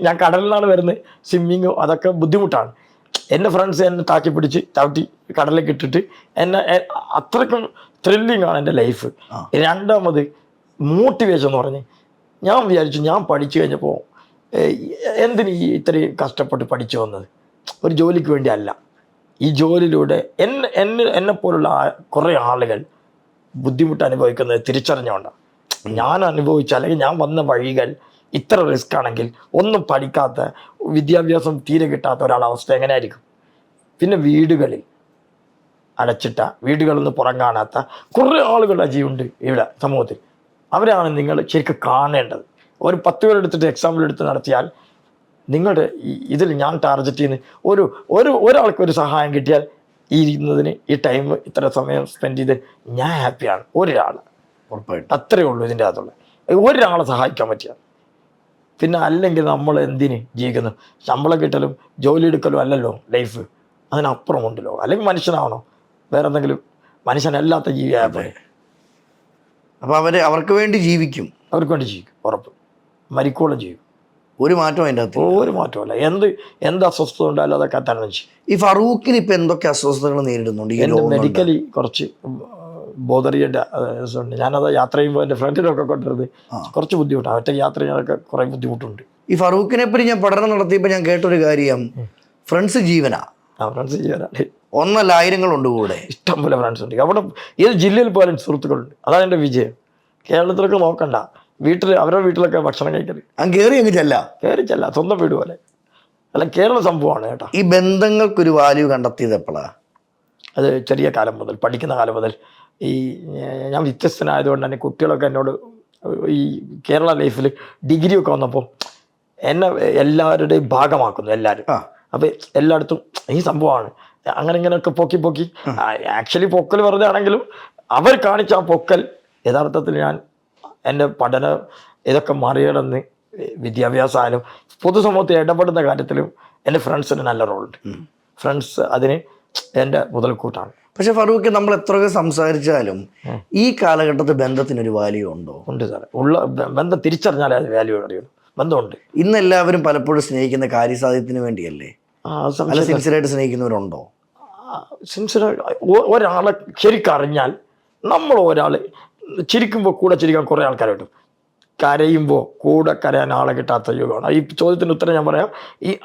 ഞാൻ കടലിൽ നിന്നാണ് വരുന്നത്. സ്വിമ്മിങ്ങും അതൊക്കെ ബുദ്ധിമുട്ടാണ്. എൻ്റെ ഫ്രണ്ട്സ് എന്നെ താക്കി പിടിച്ച് ചവിട്ടി കടലിലേക്ക് ഇട്ടിട്ട് എന്നെ അത്രയ്ക്കും ത്രില്ലിംഗ് ആണ് എൻ്റെ ലൈഫ്. രണ്ടാമത് മോട്ടിവേഷൻ എന്ന് പറഞ്ഞ് ഞാൻ വിചാരിച്ചു, ഞാൻ പഠിച്ചു കഴിഞ്ഞപ്പോൾ എന്തിന് ഇത്രയും കഷ്ടപ്പെട്ട് പഠിച്ചു വന്നത്? ഒരു ജോലിക്ക് വേണ്ടി അല്ല. ഈ ജോലിയിലൂടെ എന്നെപ്പോലുള്ള കുറേ ആളുകൾ ബുദ്ധിമുട്ട് അനുഭവിക്കുന്നത് തിരിച്ചറിഞ്ഞുകൊണ്ടാണ്. ഞാൻ അനുഭവിച്ച അല്ലെങ്കിൽ ഞാൻ വന്ന വഴികൾ ഇത്ര റിസ്ക് ആണെങ്കിൽ ഒന്നും പഠിക്കാത്ത, വിദ്യാഭ്യാസം തീരെ കിട്ടാത്ത ഒരാളവസ്ഥ എങ്ങനെയായിരിക്കും? പിന്നെ വീടുകളിൽ അടച്ചിട്ട, വീടുകളിൽ നിന്ന് പുറം കാണാത്ത കുറേ ആളുകളുടെ ജീവുണ്ട് ഇവിടെ സമൂഹത്തിൽ. അവരാണ് നിങ്ങൾ ശരിക്കും കാണേണ്ടത്. ഒരു 10 പേരെടുത്തിട്ട് എക്സാമ്പിൾ എടുത്ത് നടത്തിയാൽ നിങ്ങളുടെ ഇതിൽ ഞാൻ ടാർഗറ്റ് ചെയ്യുന്ന ഒരാൾക്ക് ഒരു സഹായം കിട്ടിയാൽ ഈ ഇരിക്കുന്നതിന് ഈ ടൈം ഇത്ര സമയം സ്പെൻഡ് ചെയ്ത് ഞാൻ ഹാപ്പിയാണ്. ഒരാൾ ഉറപ്പായിട്ട് അത്രയേ ഉള്ളൂ ഇതിൻ്റെ അകത്തുള്ള. ഒരാളെ സഹായിക്കാൻ പറ്റിയാൽ പിന്നെ അല്ലെങ്കിൽ നമ്മൾ എന്തിന് ജീവിക്കുന്നു? ശമ്പളം കിട്ടലും ജോലി എടുക്കലും അല്ലല്ലോ ലൈഫ്, അതിനപ്പുറമുണ്ടല്ലോ. അല്ലെങ്കിൽ മനുഷ്യനാവണോ, വേറെ എന്തെങ്കിലും മനുഷ്യനല്ലാത്ത ജീവിയായ പോലെ. അപ്പോൾ അവർക്ക് വേണ്ടി ജീവിക്കും, അവർക്ക് വേണ്ടി ജീവിക്കും, ഉറപ്പ്. മരിക്കോളം ജീവിക്കും. ഒരു മാറ്റം അതിൻ്റെ അകത്ത് ഒരു മാറ്റമല്ല. എന്ത് അസ്വസ്ഥത ഉണ്ടായാലും അതൊക്കെ തരണം ചെയ്യും. ഈ ഫറൂഖിന് ഇപ്പം എന്തൊക്കെ അസ്വസ്ഥതകൾ നേരിടുന്നുണ്ട്? എൻ്റെ മെഡിക്കലി കുറച്ച് ബോധർ ചെയ്യേണ്ട ഉണ്ട്. ഞാനത് യാത്ര ചെയ്യുമ്പോൾ എൻ്റെ ഫ്രണ്ടിനൊക്കെ കൊണ്ടുവരുന്നത് കുറച്ച് ബുദ്ധിമുട്ടാണ്. ഒറ്റ യാത്ര ചെയ്യാനൊക്കെ കുറേ ബുദ്ധിമുട്ടുണ്ട്. ഈ ഫറൂഖിനെ പറ്റി ഞാൻ പഠനം നടത്തിയപ്പോൾ ഞാൻ കേട്ടൊരു കാര്യം, ഫ്രണ്ട്സ് ജീവനാ. ഫ്രണ്ട്സ് ജീവനാണ്. 1 ആയിരങ്ങളുണ്ട് കൂടെ, ഇഷ്ടംപോലെ ഫ്രണ്ട്സ് ഉണ്ട്. അവിടെ ഏത് ജില്ലയിൽ പോലും സുഹൃത്തുക്കളുണ്ട്. അതാണ് എൻ്റെ വിജയം. കേരളത്തിലൊക്കെ നോക്കണ്ട, അവരുടെ വീട്ടിലൊക്കെ ഭക്ഷണം കഴിക്കല് കയറി കയറി ചെല്ല, സ്വന്തം വീട് പോലെ. അല്ല, കേരള സംഭവമാണ് കേട്ടോ. ഈ ബന്ധങ്ങൾക്കൊരു വാല്യൂ കണ്ടെത്തിയത് എപ്പോഴാണ്? അത് ചെറിയ കാലം മുതൽ, പഠിക്കുന്ന കാലം മുതൽ ഈ ഞാൻ വ്യത്യസ്തനായതുകൊണ്ട് തന്നെ കുട്ടികളൊക്കെ എന്നോട് ഈ കേരള ലൈഫിൽ ഡിഗ്രി ഒക്കെ വന്നപ്പോൾ എന്നെ എല്ലാവരുടെയും ഭാഗമാക്കുന്നു എല്ലാവരും. അപ്പം എല്ലായിടത്തും ഈ സംഭവമാണ് അങ്ങനെ ഇങ്ങനെയൊക്കെ പൊക്കി ആക്ച്വലി പൊക്കൽ വെറുതെ ആണെങ്കിലും അവർ കാണിച്ച ആ പൊക്കൽ യഥാർത്ഥത്തിൽ ഞാൻ എൻ്റെ പഠനം ഇതൊക്കെ മറികടന്ന് വിദ്യാഭ്യാസമായാലും പൊതുസമൂഹത്തിൽ ഇടപെടുന്ന കാര്യത്തിലും എൻ്റെ ഫ്രണ്ട്സിന് നല്ല റോളുണ്ട്. ഫ്രണ്ട്സ് അതിന് എൻ്റെ മുതൽക്കൂട്ടാണ്. പക്ഷെ ഫറൂഖ്, നമ്മൾ എത്രയൊക്കെ സംസാരിച്ചാലും ഈ കാലഘട്ടത്തിൽ ബന്ധത്തിനൊരു വാല്യൂ ഉണ്ടോ? ഉണ്ട് സാറേ. ഉള്ള ബന്ധം തിരിച്ചറിഞ്ഞാലേ അത് വാല്യൂ അറിയുള്ളൂ. ബന്ധമുണ്ട്. ഇന്ന് എല്ലാവരും പലപ്പോഴും സ്നേഹിക്കുന്ന കാര്യസാധ്യത്തിന് വേണ്ടിയല്ലേ? അല്ല, സിൻസിയറായിട്ട് സ്നേഹിക്കുന്നവരുണ്ടോ? ഒരാളെ ശരിക്കറിഞ്ഞാൽ നമ്മൾ ഒരാൾ ചിരിക്കുമ്പോൾ കൂടെ ചിരിക്കാൻ കുറേ ആൾക്കാർ കിട്ടും. കരയുമ്പോൾ കൂടെ കരയാൻ ആളെ കിട്ടാത്ത യുഗമാണ്. ഈ ചോദ്യത്തിന് ഉത്തരം ഞാൻ പറയാം.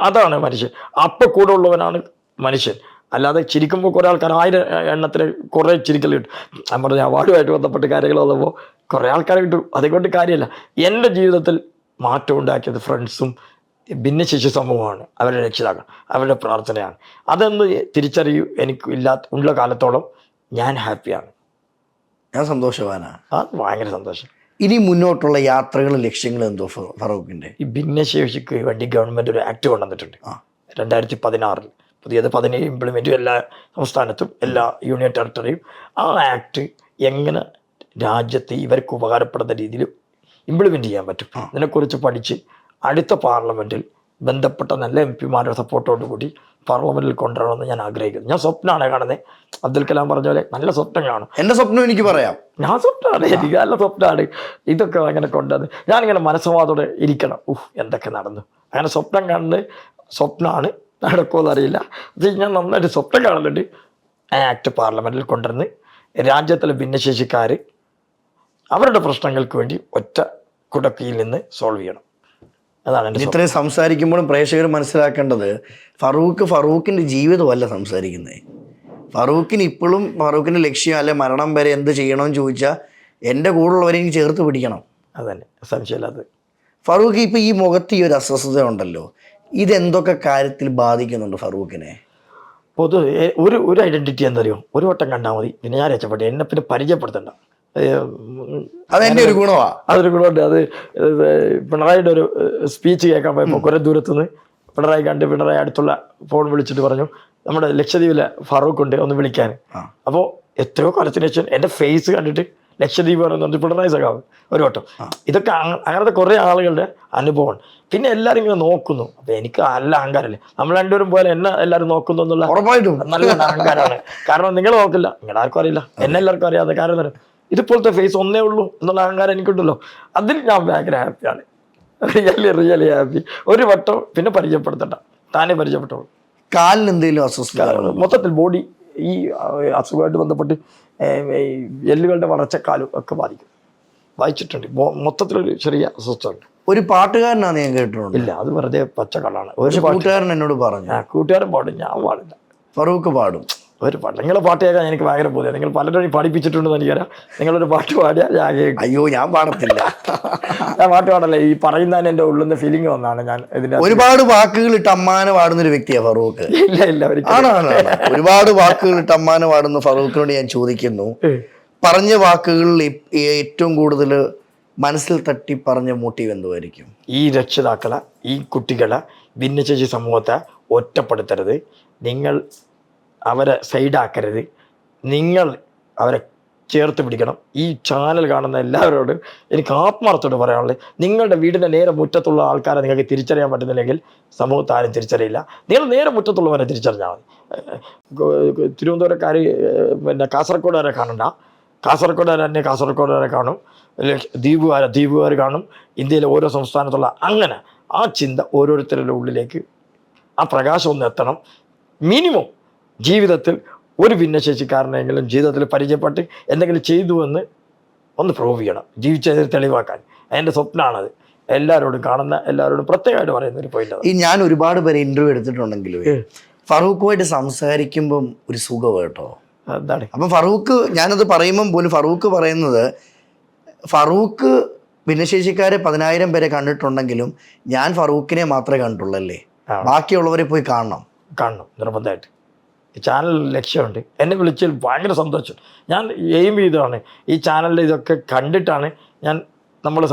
അതാണ് മനുഷ്യൻ. അപ്പം കൂടെ ഉള്ളവനാണ് മനുഷ്യൻ. അല്ലാതെ ചിരിക്കുമ്പോൾ കുറേ ആൾക്കാർ 1000 എണ്ണത്തിന് കുറേ ചിരിക്കൽ കിട്ടും. ഞാൻ പറഞ്ഞ അവാർഡുമായിട്ട് ബന്ധപ്പെട്ട് കാര്യങ്ങൾ വന്നപ്പോൾ കുറേ ആൾക്കാരെ കിട്ടും. അതുകൊണ്ട് കാര്യമില്ല. എൻ്റെ ജീവിതത്തിൽ മാറ്റം ഉണ്ടാക്കിയത് ഫ്രണ്ട്സും ഭിന്നശേഷി സമൂഹമാണ്, അവരുടെ രക്ഷിതാക്കൾ, അവരുടെ പ്രാർത്ഥനയാണ്. അതൊന്ന് തിരിച്ചറിയൂ. എനിക്ക് ഉള്ള കാലത്തോളം ഞാൻ ഹാപ്പിയാണ്, ഞാൻ സന്തോഷവാനാണ്. ഭയങ്കര സന്തോഷം. ഇനി മുന്നോട്ടുള്ള യാത്രകളും ലക്ഷ്യങ്ങളും എന്തോ ഫറൂഖിൻ്റെ? ഈ ഭിന്നശേഷിക്ക് വേണ്ടി ഗവൺമെൻറ് ഒരു ആക്ട് കൊണ്ടുവന്നിട്ടുണ്ട് 2016. പുതിയത് 17 ഇംപ്ലിമെൻറ്റും എല്ലാ സംസ്ഥാനത്തും എല്ലാ യൂണിയൻ ടെറിട്ടറിയും. ആ ആക്ട് എങ്ങനെ രാജ്യത്ത് ഇവർക്ക് ഉപകാരപ്പെടുന്ന രീതിയിൽ ഇംപ്ലിമെൻറ്റ് ചെയ്യാൻ പറ്റും ഇതിനെക്കുറിച്ച് പഠിച്ച് അടുത്ത പാർലമെൻറ്റിൽ ബന്ധപ്പെട്ട നല്ല MP-മാരുടെ സപ്പോർട്ടോടുകൂടി പാർലമെൻറ്റിൽ കൊണ്ടുവരണമെന്ന് ഞാൻ ആഗ്രഹിക്കുന്നു. ഞാൻ സ്വപ്നമാണ് കാണുന്നത്. അബ്ദുൽ കലാം പറഞ്ഞ പോലെ നല്ല സ്വപ്നം കാണും. എൻ്റെ സ്വപ്നം എനിക്ക് പറയാം. ഞാൻ സ്വപ്നമാണ്, എനിക്ക് നല്ല സ്വപ്നമാണ്. ഇതൊക്കെ അങ്ങനെ കൊണ്ടുവന്ന് ഞാനിങ്ങനെ മനസ്സമാതോടെ ഇരിക്കണം. എന്തൊക്കെ നടന്നു അങ്ങനെ സ്വപ്നം കാണുന്നത്. സ്വപ്നമാണ്, നടക്കുമെന്ന് അറിയില്ല. അത് ഞാൻ നന്നായിട്ട് സ്വപ്നം കാണുന്നുണ്ട്. ആ ആക്ട് പാർലമെൻറ്റിൽ കൊണ്ടുവന്ന് രാജ്യത്തിലെ ഭിന്നശേഷിക്കാർ അവരുടെ പ്രശ്നങ്ങൾക്ക് വേണ്ടി ഒറ്റ കുടക്കീയിൽ നിന്ന് സോൾവ് ചെയ്യണം. അതാണ് എൻ്റെ. ഇത്രയും സംസാരിക്കുമ്പോഴും പ്രേക്ഷകർ മനസ്സിലാക്കേണ്ടത് ഫറൂഖിൻ്റെ ജീവിതമല്ല സംസാരിക്കുന്നത്. ഫറൂഖിന് ഇപ്പോഴും ഫറൂഖിൻ്റെ ലക്ഷ്യം അല്ലെ മരണം വരെ എന്ത് ചെയ്യണമെന്ന് ചോദിച്ചാൽ എൻ്റെ കൂടെയുള്ളവരെ എനിക്ക് ചേർത്ത് പിടിക്കണം. അതന്നെ, സംശയമില്ലാതെ. ഫറൂഖ്, ഇപ്പോൾ ഈ മുഖത്ത് ഈ ഒരു അസ്വസ്ഥത ഉണ്ടല്ലോ, ഇതെന്തൊക്കെ കാര്യത്തിൽ ബാധിക്കുന്നുണ്ട് ഫറൂഖിനെ? പൊതുവെ ഒരു ഐഡൻറ്റിറ്റി എന്തറിയോ, ഒരു വട്ടം കണ്ടാൽ മതി, പിന്നെ ഞാൻ രക്ഷപ്പെട്ടു. എന്നെ പിന്നെ പരിചയപ്പെടുത്തണ്ട. അതെൻ്റെ ഒരു ഗുണമാണ്. അതൊരു ഗുണമുണ്ട്. അത് പിണറായിയുടെ ഒരു സ്പീച്ച് കേൾക്കാൻ പോയപ്പോൾ കുറേ ദൂരത്തുനിന്ന് പിണറായി കണ്ട് പിണറായി അടുത്തുള്ള ഫോൺ വിളിച്ചിട്ട് പറഞ്ഞു നമ്മുടെ ലക്ഷദ്വീപിലെ ഫറൂഖ് ഉണ്ട്, ഒന്ന് വിളിക്കാൻ. അപ്പോൾ എത്രയോ കാലത്തിന് ശേഷം എൻ്റെ ഫേസ് കണ്ടിട്ട് ലക്ഷദ്വീപ് പറയുന്നത് പിണറായി സഖാവ് ഒരു വട്ടം. ഇതൊക്കെ അങ്ങനത്തെ കുറേ ആളുകളുടെ അനുഭവമാണ്. പിന്നെ എല്ലാവരും ഇങ്ങനെ നോക്കുന്നു. അപ്പം എനിക്ക് നല്ല അഹങ്കാരമല്ലേ, നമ്മൾ രണ്ടുപേരും പോലെ എന്നെ എല്ലാവരും നോക്കുന്നു എന്നുള്ള നല്ല അഹങ്കാരമാണ്. കാരണം നിങ്ങൾ നോക്കില്ല, നിങ്ങളുടെ ആർക്കും അറിയില്ല, എന്നെ എല്ലാവർക്കും അറിയാതെ. കാരണം തന്നെ ഇതുപോലത്തെ ഫേസ് ഒന്നേ ഉള്ളൂ എന്നുള്ള അഹങ്കാരം എനിക്കുണ്ടല്ലോ. അതിൽ ഞാൻ ഭയങ്കര ഹാപ്പിയാണ്, റിയലി ഹാപ്പി. ഒരു വട്ടം പിന്നെ പരിചയപ്പെടുത്തണ്ട, താനേ പരിചയപ്പെട്ടോളൂ. കാലിന് എന്തെങ്കിലും അസ്വസ്ഥത? മൊത്തത്തിൽ ബോഡി ഈ അസുഖമായിട്ട് ബന്ധപ്പെട്ട് എല്ലുകളുടെ വളർച്ചക്കാലും ഒക്കെ ബാധിക്കും. വായിച്ചിട്ടുണ്ട്. മൊത്തത്തിലൊരു ചെറിയ അസ്വസ്ഥത ഉണ്ട്. ഒരു പാട്ടുകാരനാണ് ഞാൻ കേട്ടിട്ടുണ്ട്. ഇല്ല, അത് വെറുതെ പച്ചക്കള്ളാണ്. ഒരു കൂട്ടുകാരൻ എന്നോട് പറഞ്ഞു. കൂട്ടുകാരൻ പാടും, ഞാൻ പാടില്ല. ഫറൂഖ് പാടും. ഒരു പാട്ട് നിങ്ങളെ പാട്ട് കേൾക്കാൻ എനിക്ക് ഭയങ്കര ബോധ്യം. നിങ്ങൾ പലരും പഠിപ്പിച്ചിട്ടുണ്ടെന്ന് എനിക്കറിയാം. നിങ്ങളൊരു പാട്ട് പാടിയാൽ ഞാൻ കേൾക്കും. അയ്യോ, ഞാൻ പാടത്തില്ല. ഞാൻ പാട്ട് പാടല്ലേ, ഈ പറയുന്നതിന് എൻ്റെ ഉള്ളിൽ നിന്ന് ഫീലിംഗ് വന്നാണ്. ഞാൻ ഇതിൻ്റെ ഒരുപാട് വാക്കുകൾ ഇട്ട് അമ്മാനെ പാടുന്നൊരു വ്യക്തിയാണ് ഫറൂഖ്. ഇല്ല ആണ്. ഒരുപാട് വാക്കുകൾ ഇട്ട് അമ്മാനെ പാടുന്ന ഫറൂഖിനോട് ഞാൻ ചോദിക്കുന്നു, പറഞ്ഞ വാക്കുകളിൽ ഏറ്റവും കൂടുതൽ മനസ്സിൽ തട്ടി പറഞ്ഞ മോട്ടീവ് എന്തുമായിരിക്കും? ഈ രക്ഷിതാക്കളെ, ഈ കുട്ടികളെ, ഭിന്നശേഷി സമൂഹത്തെ ഒറ്റപ്പെടുത്തരുത്. നിങ്ങൾ അവരെ സൈഡാക്കരുത്. നിങ്ങൾ അവരെ ചേർത്ത് പിടിക്കണം. ഈ ചാനൽ കാണുന്ന എല്ലാവരോടും എനിക്ക് ആത്മാർത്ഥത്തോട് പറയാനുള്ളത്, നിങ്ങളുടെ വീടിൻ്റെ നേരെ മുറ്റത്തുള്ള ആൾക്കാരെ നിങ്ങൾക്ക് തിരിച്ചറിയാൻ പറ്റുന്നില്ലെങ്കിൽ സമൂഹത്തെ ആരും തിരിച്ചറിയില്ല. നിങ്ങൾ നേരെ മുറ്റത്തുള്ളവരെ തിരിച്ചറിഞ്ഞാൽ മതി. തിരുവനന്തപുരക്കാർ പിന്നെ കാസർഗോഡുകാരെ കാണണ്ട, കാസർഗോഡുകാരെ കാണും, ദ്വീപുകാർ കാണും, ഇന്ത്യയിലെ ഓരോ സംസ്ഥാനത്തുള്ള അങ്ങനെ ആ ചിന്ത ഓരോരുത്തരുടെ ഉള്ളിലേക്ക് ആ പ്രകാശം ഒന്ന് എത്തണം. മിനിമം ജീവിതത്തിൽ ഒരു ഭിന്നശേഷിക്കാരനെങ്കിലും ജീവിതത്തിൽ പരിചയപ്പെട്ട് എന്തെങ്കിലും ചെയ്തു എന്ന് ഒന്ന് പ്രൂവ് ചെയ്യണം, ജീവിച്ചതിൽ തെളിവാക്കാൻ. എൻ്റെ സ്വപ്നമാണത്. എല്ലാവരോടും കാണുന്ന എല്ലാവരോടും പ്രത്യേകമായിട്ട് പറയുന്ന ഒരു പോയിന്റ്. ഈ ഞാൻ ഒരുപാട് പേരെ ഇൻ്റർവ്യൂ എടുത്തിട്ടുണ്ടെങ്കിലും ഫറൂഖുമായിട്ട് സംസാരിക്കുമ്പം ഒരു സുഖം കേട്ടോ. എന്താണ് അപ്പം ഫറൂഖ്, ഞാനത് പറയുമ്പം പോലും ഫറൂഖ് പറയുന്നത്, ഫറൂഖ് ഭിന്നശേഷിക്കാരെ 10,000 പേരെ കണ്ടിട്ടുണ്ടെങ്കിലും ഞാൻ ഫറൂഖിനെ മാത്രമേ കണ്ടിട്ടുള്ളൂ അല്ലേ, ബാക്കിയുള്ളവരെ പോയി കാണണം നിർബന്ധമായിട്ട്. ചാനൽ ലക്ഷ്യമുണ്ട്. എന്നെ വിളിച്ചതിൽ ഭയങ്കര സന്തോഷം. ഞാൻ എയിം ചെയ്തതാണ് ഈ ചാനലിൽ ഇതൊക്കെ കണ്ടിട്ടാണ് ഞാൻ നമ്മൾ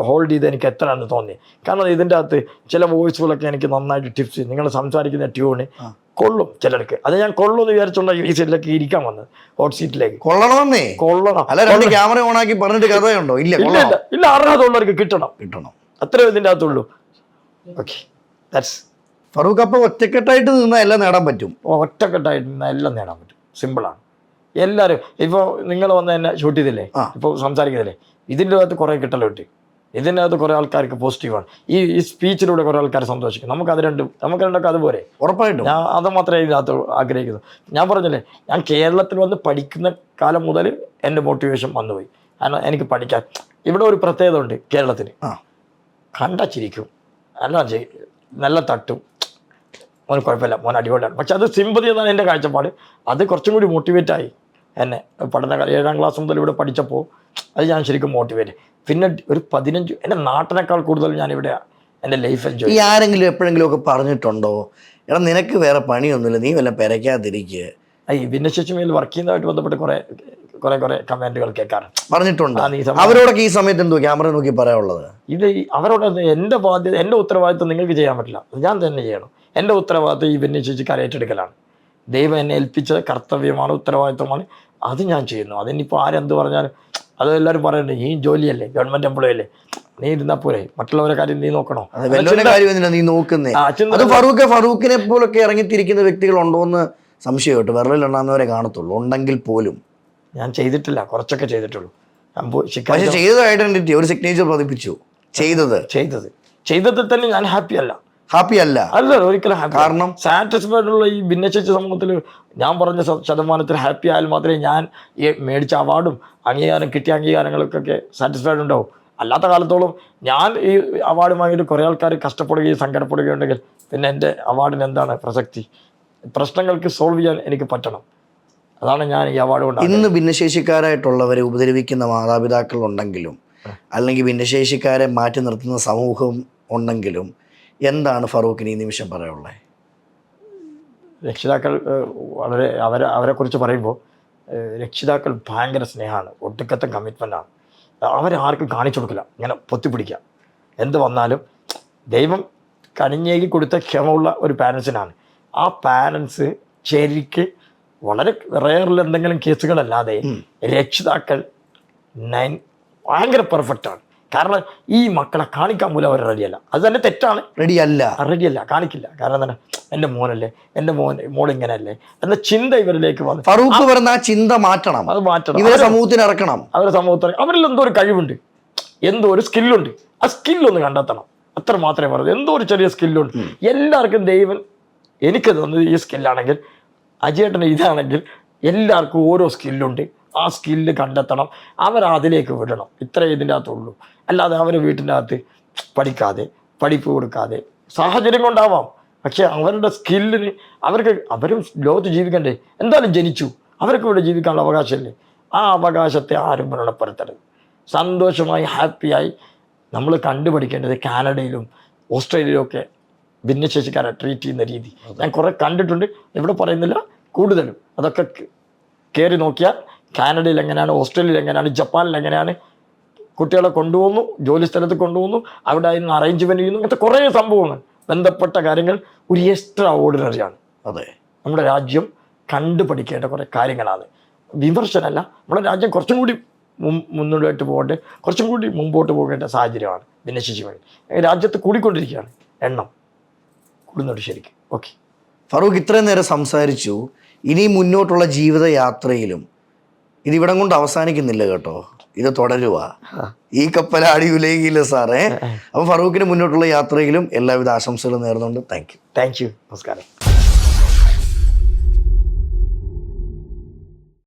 ഹോൾഡ് ചെയ്ത് എനിക്ക് എത്രയാണെന്ന് തോന്നി. കാരണം ഇതിൻ്റെ അകത്ത് ചില വോയിസുകളൊക്കെ എനിക്ക് നന്നായിട്ട് ടിപ്സ്, നിങ്ങൾ സംസാരിക്കുന്ന ട്യൂണ് കൊള്ളും ചിലർക്ക്. അത് ഞാൻ കൊള്ളുമെന്ന് വിചാരിച്ചുള്ള ഈ സീറ്റിലേക്ക് ഇരിക്കാൻ വന്നത്, ഹോട്ട് സീറ്റിലേക്ക്. കൊള്ളണമെന്നേ, കൊള്ളണം. അല്ല ക്യാമറ ഓൺ ആക്കി പറഞ്ഞിട്ട് കഥയുണ്ടോ? ഇല്ല ഇല്ല ഇല്ല ഇല്ല, അർഹതയുള്ളവർക്ക് കിട്ടണം. അത്രേ ഇതിൻ്റെ അകത്തുള്ളൂ. Okay, that's. ഫറൂഖ്, അപ്പോൾ ഒറ്റക്കെട്ടായിട്ട് നിന്നാൽ എല്ലാം നേടാൻ പറ്റും. ഒറ്റക്കെട്ടായിട്ട് നിന്നാൽ എല്ലാം നേടാൻ പറ്റും. സിമ്പിളാണ്. എല്ലാവരും ഇപ്പോൾ നിങ്ങൾ വന്ന് എന്നെ ഷൂട്ട് ചെയ്തില്ലേ, ഇപ്പോൾ സംസാരിക്കുന്നില്ലേ, ഇതിൻ്റെ അകത്ത് കുറേ കിട്ടലുണ്ട്. ഇതിൻ്റെ അകത്ത് കുറേ ആൾക്കാർക്ക് പോസിറ്റീവാണ്. ഈ സ്പീച്ചിലൂടെ കുറേ ആൾക്കാർ സന്തോഷിക്കും. നമുക്ക് രണ്ടൊക്കെ അതുപോലെ ഉറപ്പായിട്ടും. ഞാൻ അത് മാത്രമേ ഇതിനകത്ത് ആഗ്രഹിക്കുന്നു. ഞാൻ പറഞ്ഞില്ലേ, ഞാൻ കേരളത്തിൽ വന്ന് പഠിക്കുന്ന കാലം മുതൽ എൻ്റെ മോട്ടിവേഷൻ വന്നുപോയി. കാരണം എനിക്ക് പഠിക്കാൻ ഇവിടെ ഒരു പ്രത്യേകത ഉണ്ട് കേരളത്തിന്. കണ്ടച്ചിരിക്കും, നല്ല തട്ടും, മോൻ കുഴപ്പമില്ല, മോൻ അടിപൊളിയാണ്. പക്ഷെ അത് സിമ്പതി എന്നാണ് എൻ്റെ കാഴ്ചപ്പാട്. അത് കുറച്ചും കൂടി മോട്ടിവേറ്റായി എന്നെ. പഠനകാലം 7ാം ക്ലാസ് മുതൽ ഇവിടെ പഠിച്ചപ്പോൾ അത് ഞാൻ ശരിക്കും മോട്ടിവേറ്റ്. പിന്നെ ഒരു 15, എൻ്റെ നാട്ടിനേക്കാൾ കൂടുതൽ ഞാനിവിടെ എൻ്റെ ലൈഫ് എൻജോയ്. ഈ ആരെങ്കിലും എപ്പോഴെങ്കിലും ഒക്കെ പറഞ്ഞിട്ടുണ്ടോ, എടാ നിനക്ക് വേറെ പണിയൊന്നുമില്ല, നീ വല്ല പെരയ്ക്കാതിരിക്കുക? ഈ ഭിന്നശേഷിമേൽ വർക്ക് ചെയ്യുന്നതായിട്ട് ബന്ധപ്പെട്ട് കുറേ കമൻറ്റുകൾ കേൾക്കാറുണ്ട്. പറഞ്ഞിട്ടുണ്ട്. അവരോടൊക്കെ ഈ സമയത്ത് എന്തോ ക്യാമറ നോക്കി പറയാനുള്ളത്? ഇത് അവരോട് എൻ്റെ ബാധ്യത, എൻ്റെ ഉത്തരവാദിത്വം നിങ്ങൾക്ക് ചെയ്യാൻ പറ്റില്ല, ഞാൻ തന്നെ ചെയ്യണം. എൻ്റെ ഉത്തരവാദിത്വം ഈ ഭിന്നശേഷിക്കാരെ ഏറ്റെടുക്കലാണ്. ദൈവം എന്നെ ഏൽപ്പിച്ച കർത്തവ്യമാണ്, ഉത്തരവാദിത്വമാണ്. അത് ഞാൻ ചെയ്യുന്നു. അതിനിപ്പോൾ ആരെന്ത് പറഞ്ഞാലും അത് എല്ലാവരും പറയണ്ടേ, ഈ ജോലിയല്ലേ, ഗവൺമെൻറ് എംപ്ലോയി അല്ലേ, നീ ഇരുന്നാൽ പോരെ, മറ്റുള്ളവരെ കാര്യം നീ നോക്കണോ? നീ നോക്കുന്നേ. അത് ഫറൂഖിനെ പോലൊക്കെ ഇറങ്ങിത്തിരിക്കുന്ന വ്യക്തികളുണ്ടോ എന്ന് സംശയം കേട്ടോ. വിരലിലുണ്ടാകുന്നവരെ കാണത്തുള്ളൂ, ഉണ്ടെങ്കിൽ പോലും. ഞാൻ ചെയ്തിട്ടില്ല, കുറച്ചൊക്കെ ചെയ്തിട്ടുള്ളൂ. പക്ഷേ ചെയ്തത് ഐഡന്റിറ്റി, ഒരു സിഗ്നേച്ചർ പതിപ്പിച്ചു. ചെയ്തതിൽ തന്നെ ഞാൻ ഹാപ്പി അല്ല ഒരിക്കലും ഹാപ്പി. കാരണം സാറ്റിസ്ഫൈഡ് ഉള്ള ഈ ഭിന്നശേഷി സമൂഹത്തിൽ ഞാൻ പറഞ്ഞ ശതമാനത്തിൽ ഹാപ്പി ആയാൽ മാത്രമേ ഞാൻ ഈ മേടിച്ച അവാർഡും കിട്ടിയ അംഗീകാരങ്ങൾക്കൊക്കെ സാറ്റിസ്ഫൈഡ് ഉണ്ടാവും. അല്ലാത്ത കാലത്തോളം ഞാൻ ഈ അവാർഡ് വാങ്ങിയിട്ട് കുറേ ആൾക്കാർ കഷ്ടപ്പെടുകയും സങ്കടപ്പെടുകയും ഉണ്ടെങ്കിൽ പിന്നെ എൻ്റെ അവാർഡിന് എന്താണ് പ്രസക്തി? പ്രശ്നങ്ങൾക്ക് സോൾവ് ചെയ്യാൻ എനിക്ക് പറ്റണം. അതാണ് ഞാൻ ഈ അവാർഡ് കൊണ്ട്. ഇന്ന് ഭിന്നശേഷിക്കാരായിട്ടുള്ളവരെ ഉപദ്രവിക്കുന്ന മാതാപിതാക്കൾ ഉണ്ടെങ്കിലും, അല്ലെങ്കിൽ ഭിന്നശേഷിക്കാരെ മാറ്റി നിർത്തുന്ന സമൂഹം ഉണ്ടെങ്കിലും, എന്താണ് ഫറൂഖിന് ഈ നിമിഷം പറയാനുള്ളത്? രക്ഷിതാക്കൾ വളരെ അവരെക്കുറിച്ച് പറയുമ്പോൾ രക്ഷിതാക്കൾ ഭയങ്കര സ്നേഹമാണ്, ഒടുക്കത്തെ കമ്മിറ്റ്മെൻറ്റാണ്. അവരെ ആർക്കും കാണിച്ചു കൊടുക്കില്ല, ഇങ്ങനെ പൊത്തിപ്പിടിക്കുക. എന്ത് വന്നാലും ദൈവം കനിഞ്ഞേകി കൊടുത്ത ക്ഷമയുള്ള ഒരു പാരൻസിനാണ്. ആ പാരൻസ് ശരിക്ക് വളരെ റെയറിൽ എന്തെങ്കിലും കേസുകളല്ലാതെ രക്ഷിതാക്കൾ ഭയങ്കര പെർഫെക്റ്റാണ്. കാരണം ഈ മക്കളെ കാണിക്കാൻ പോലും അവർ റെഡിയല്ല. അത് തന്നെ തെറ്റാണ്. റെഡിയല്ല, കാണിക്കില്ല. കാരണം എന്താണ്, എൻ്റെ മോനല്ലേ, എൻ്റെ മോളിങ്ങനല്ലേ എന്ന ചിന്ത ഇവരിലേക്ക് വന്നു. ഫറൂഖ് പറഞ്ഞ ആ ചിന്ത മാറ്റണം, അത് മാറ്റണം. ഇവരെ സമൂഹത്തിന് ഇറക്കണം. അവരിൽ എന്തോ ഒരു കഴിവുണ്ട്, എന്തോ ഒരു സ്കില്ലുണ്ട്. ആ സ്കില്ലൊന്ന് കണ്ടെത്തണം, അത്ര മാത്രമേ പറഞ്ഞു. എന്തോ ഒരു ചെറിയ സ്കില്ലുണ്ട്. എല്ലാവർക്കും ദൈവം എനിക്ക് തന്നത് ഈ സ്കില്ലാണെങ്കിൽ, അജയേട്ടന് ഇതാണെങ്കിൽ, എല്ലാവർക്കും ഓരോ സ്കില്ലുണ്ട്. ആ സ്കില്ല് കണ്ടെത്തണം, അവരതിലേക്ക് വിടണം. ഇത്രേ ഇതിൻ്റെ അകത്തുള്ളൂ. അല്ലാതെ അവർ വീട്ടിൻ്റെ അകത്ത് പഠിക്കാതെ, പഠിപ്പ് കൊടുക്കാതെ, സാഹചര്യം കൊണ്ടാവാം, പക്ഷെ അവരുടെ സ്കില്ലിന് അവരും ലോകത്ത് ജീവിക്കണ്ടേ? എന്തായാലും ജനിച്ചു, അവർക്ക് ഇവിടെ ജീവിക്കാനുള്ള അവകാശമല്ലേ? ആ അവകാശത്തെ ആരും വ്രണപ്പെടുത്തരുത്. സന്തോഷമായി ഹാപ്പിയായി നമ്മൾ കണ്ടുപഠിക്കേണ്ടത് കാനഡയിലും ഓസ്ട്രേലിയയിലും ഒക്കെ ഭിന്നശേഷിക്കാരെ ട്രീറ്റ് ചെയ്യുന്ന രീതി ഞാൻ കുറേ കണ്ടിട്ടുണ്ട്. ഇവിടെ പറയുന്നില്ല, കൂടുതലും അതൊക്കെ കയറി നോക്കിയാൽ കാനഡയിൽ എങ്ങനെയാണ്, ഓസ്ട്രേലിയയിൽ എങ്ങനെയാണ്, ജപ്പാനിൽ എങ്ങനെയാണ് കുട്ടികളെ കൊണ്ടുപോകുന്നു, ജോലി സ്ഥലത്ത് കൊണ്ടുപോകുന്നു, അവിടെ അതിന് അറേഞ്ച്മെൻറ്റ് ചെയ്യുന്നു. അങ്ങനത്തെ കുറേ സംഭവങ്ങൾ, ബന്ധപ്പെട്ട കാര്യങ്ങൾ ഒരു എക്സ്ട്രാ ഓർഡിനറിയാണ്. അതെ, നമ്മുടെ രാജ്യം കണ്ടുപഠിക്കേണ്ട കുറേ കാര്യങ്ങളാണ്. വിമർശനമല്ല, നമ്മുടെ രാജ്യം കുറച്ചും കൂടി മുന്നോട്ട് പോകേണ്ട, കുറച്ചും കൂടി മുമ്പോട്ട് പോകേണ്ട സാഹചര്യമാണ് ഭിന്നശേഷി വഴി. രാജ്യത്ത് കൂടിക്കൊണ്ടിരിക്കുകയാണ്, എണ്ണം കൂടുന്നുണ്ട് ശരിക്കും. ഓക്കെ ഫറൂഖ്, ഇത്രയും നേരം സംസാരിച്ചു. ഇനി മുന്നോട്ടുള്ള ജീവിതയാത്രയിലും ഇതിവിടം കൊണ്ട് അവസാനിക്കുന്നില്ല കേട്ടോ, ഇത് തുടരുക. ഈ കപ്പലാടി ഉലയില്ല സാറേ. അപ്പം ഫറൂഖിന് മുന്നോട്ടുള്ള യാത്രയിലും എല്ലാവിധ ആശംസകളും നേർന്നുകൊണ്ട് താങ്ക് യു. നമസ്കാരം.